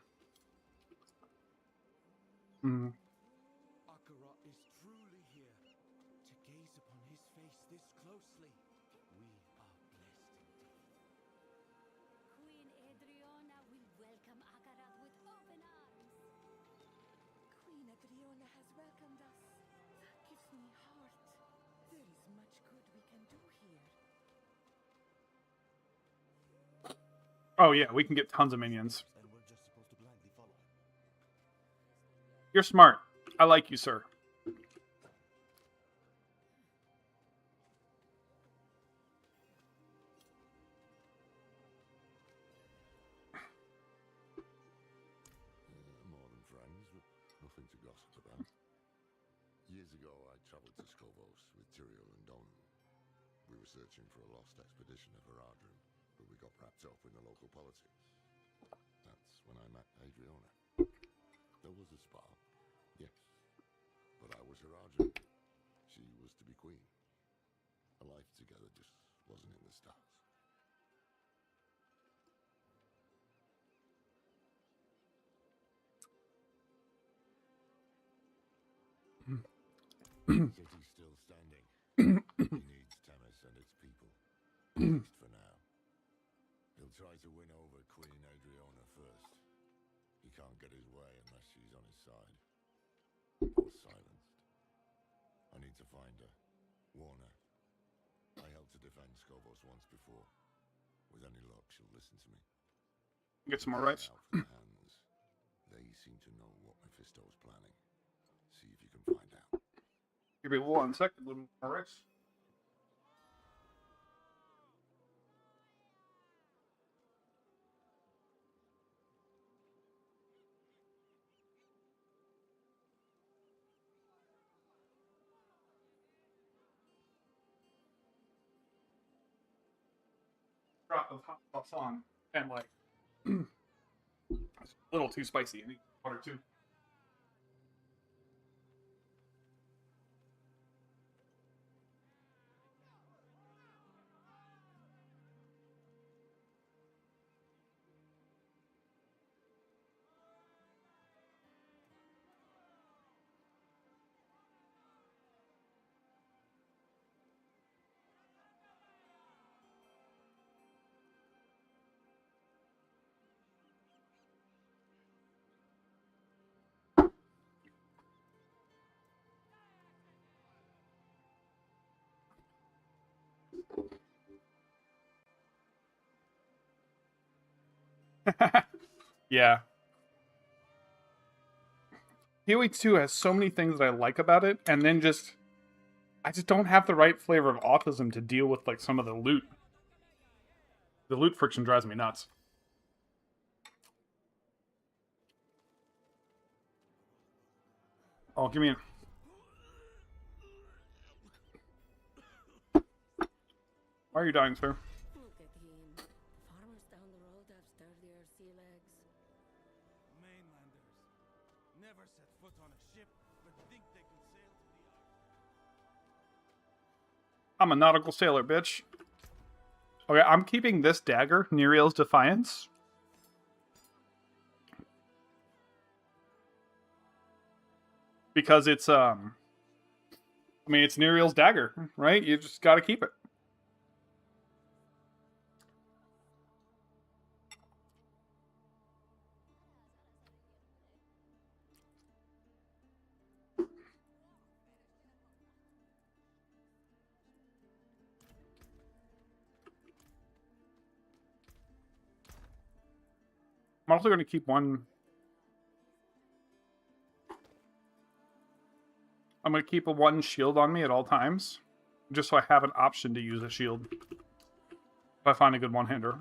Akarat is truly here. To gaze upon his face this closely, we are blessed indeed. Queen Adriana will welcome Akarat with open arms. Queen Adriana has welcomed us. That gives me heart. There is much good we can do here. Oh yeah, we can get tons of minions. And we're just supposed to blindly follow. You're smart. I like you, sir. More than friends, but nothing to gossip about. Years ago, I travelled to Skovos with Tyrael and Donan. We were searching for a lost expedition of Haradrim, but we got wrapped up in the local politics. That's when I met Adriana. There was a spark, yes, but I was Haradrim. She was to be queen. A life together just wasn't in the stars. City's still standing. He needs Temis and its people, at least for now. He'll try to win over Queen Adriana first. He can't get his way unless she's on his side. Or silenced. I need to find her. Warn her. I helped to defend Skovos once before. With any luck, she'll listen to me. Get some more rights. Out for the hands. They seem to know what Mephisto's planning. See if you can find out. Give me 1 second. A little more rights. Drop of hot sauce on, and like it's a little too spicy. I need water too. Yeah. PoE 2 has so many things that I like about it, and then I just don't have the right flavor of autism to deal with like some of the loot. The loot friction drives me nuts. Oh, give me a... Why are you dying, sir? Look at him. The farmers down the road have sturdier sea legs. Mainlanders. Never set foot on a ship, but think they can sail to the island. I'm a nautical sailor, bitch. Okay, I'm keeping this dagger, Neriel's Defiance. Because it's, I mean, it's Neriel's dagger, right? You just gotta keep it. I'm also gonna keep one... I'm gonna keep a one shield on me at all times. Just so I have an option to use a shield. If I find a good one-hander.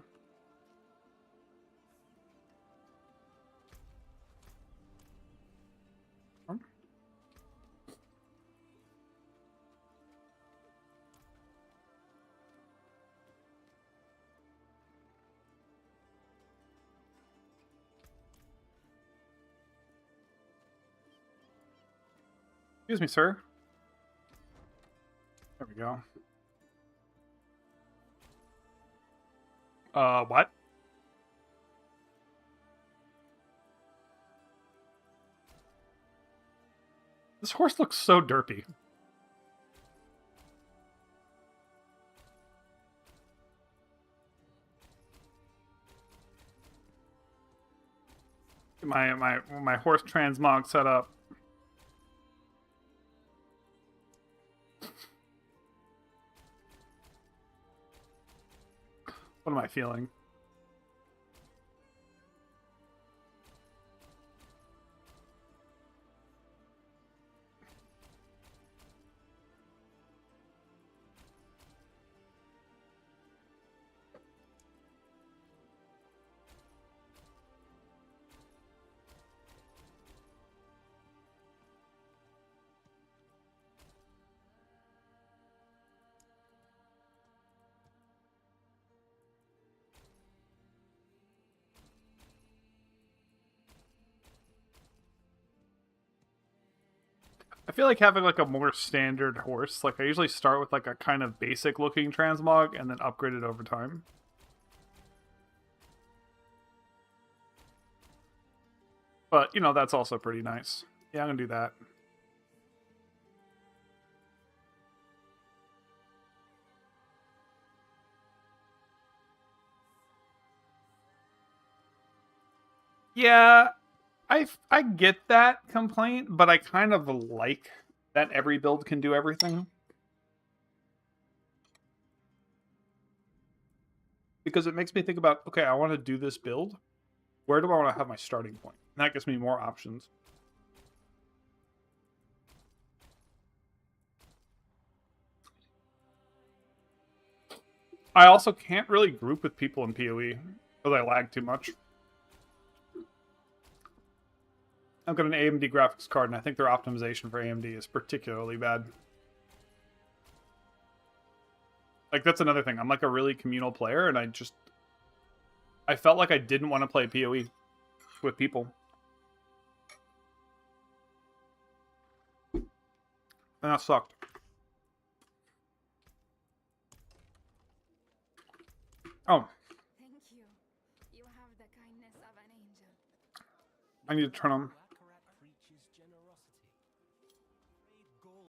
Excuse me, sir. There we go. What? This horse looks so derpy. My horse transmog set up. What am I feeling? I feel like having like a more standard horse. Like I usually start with like a kind of basic looking transmog and then upgrade it over time. But, you know, that's also pretty nice. Yeah, I'm gonna do that. Yeah, I get that complaint, but I kind of like that every build can do everything. Because it makes me think about, okay, I want to do this build. Where do I want to have my starting point? And that gives me more options. I also can't really group with people in PoE because I lag too much. I've got an AMD graphics card, and I think their optimization for AMD is particularly bad. Like, that's another thing. I'm like a really communal player, and I felt like I didn't want to play PoE with people. And that sucked. Oh. Thank you. You have the kindness of an angel. I need to turn on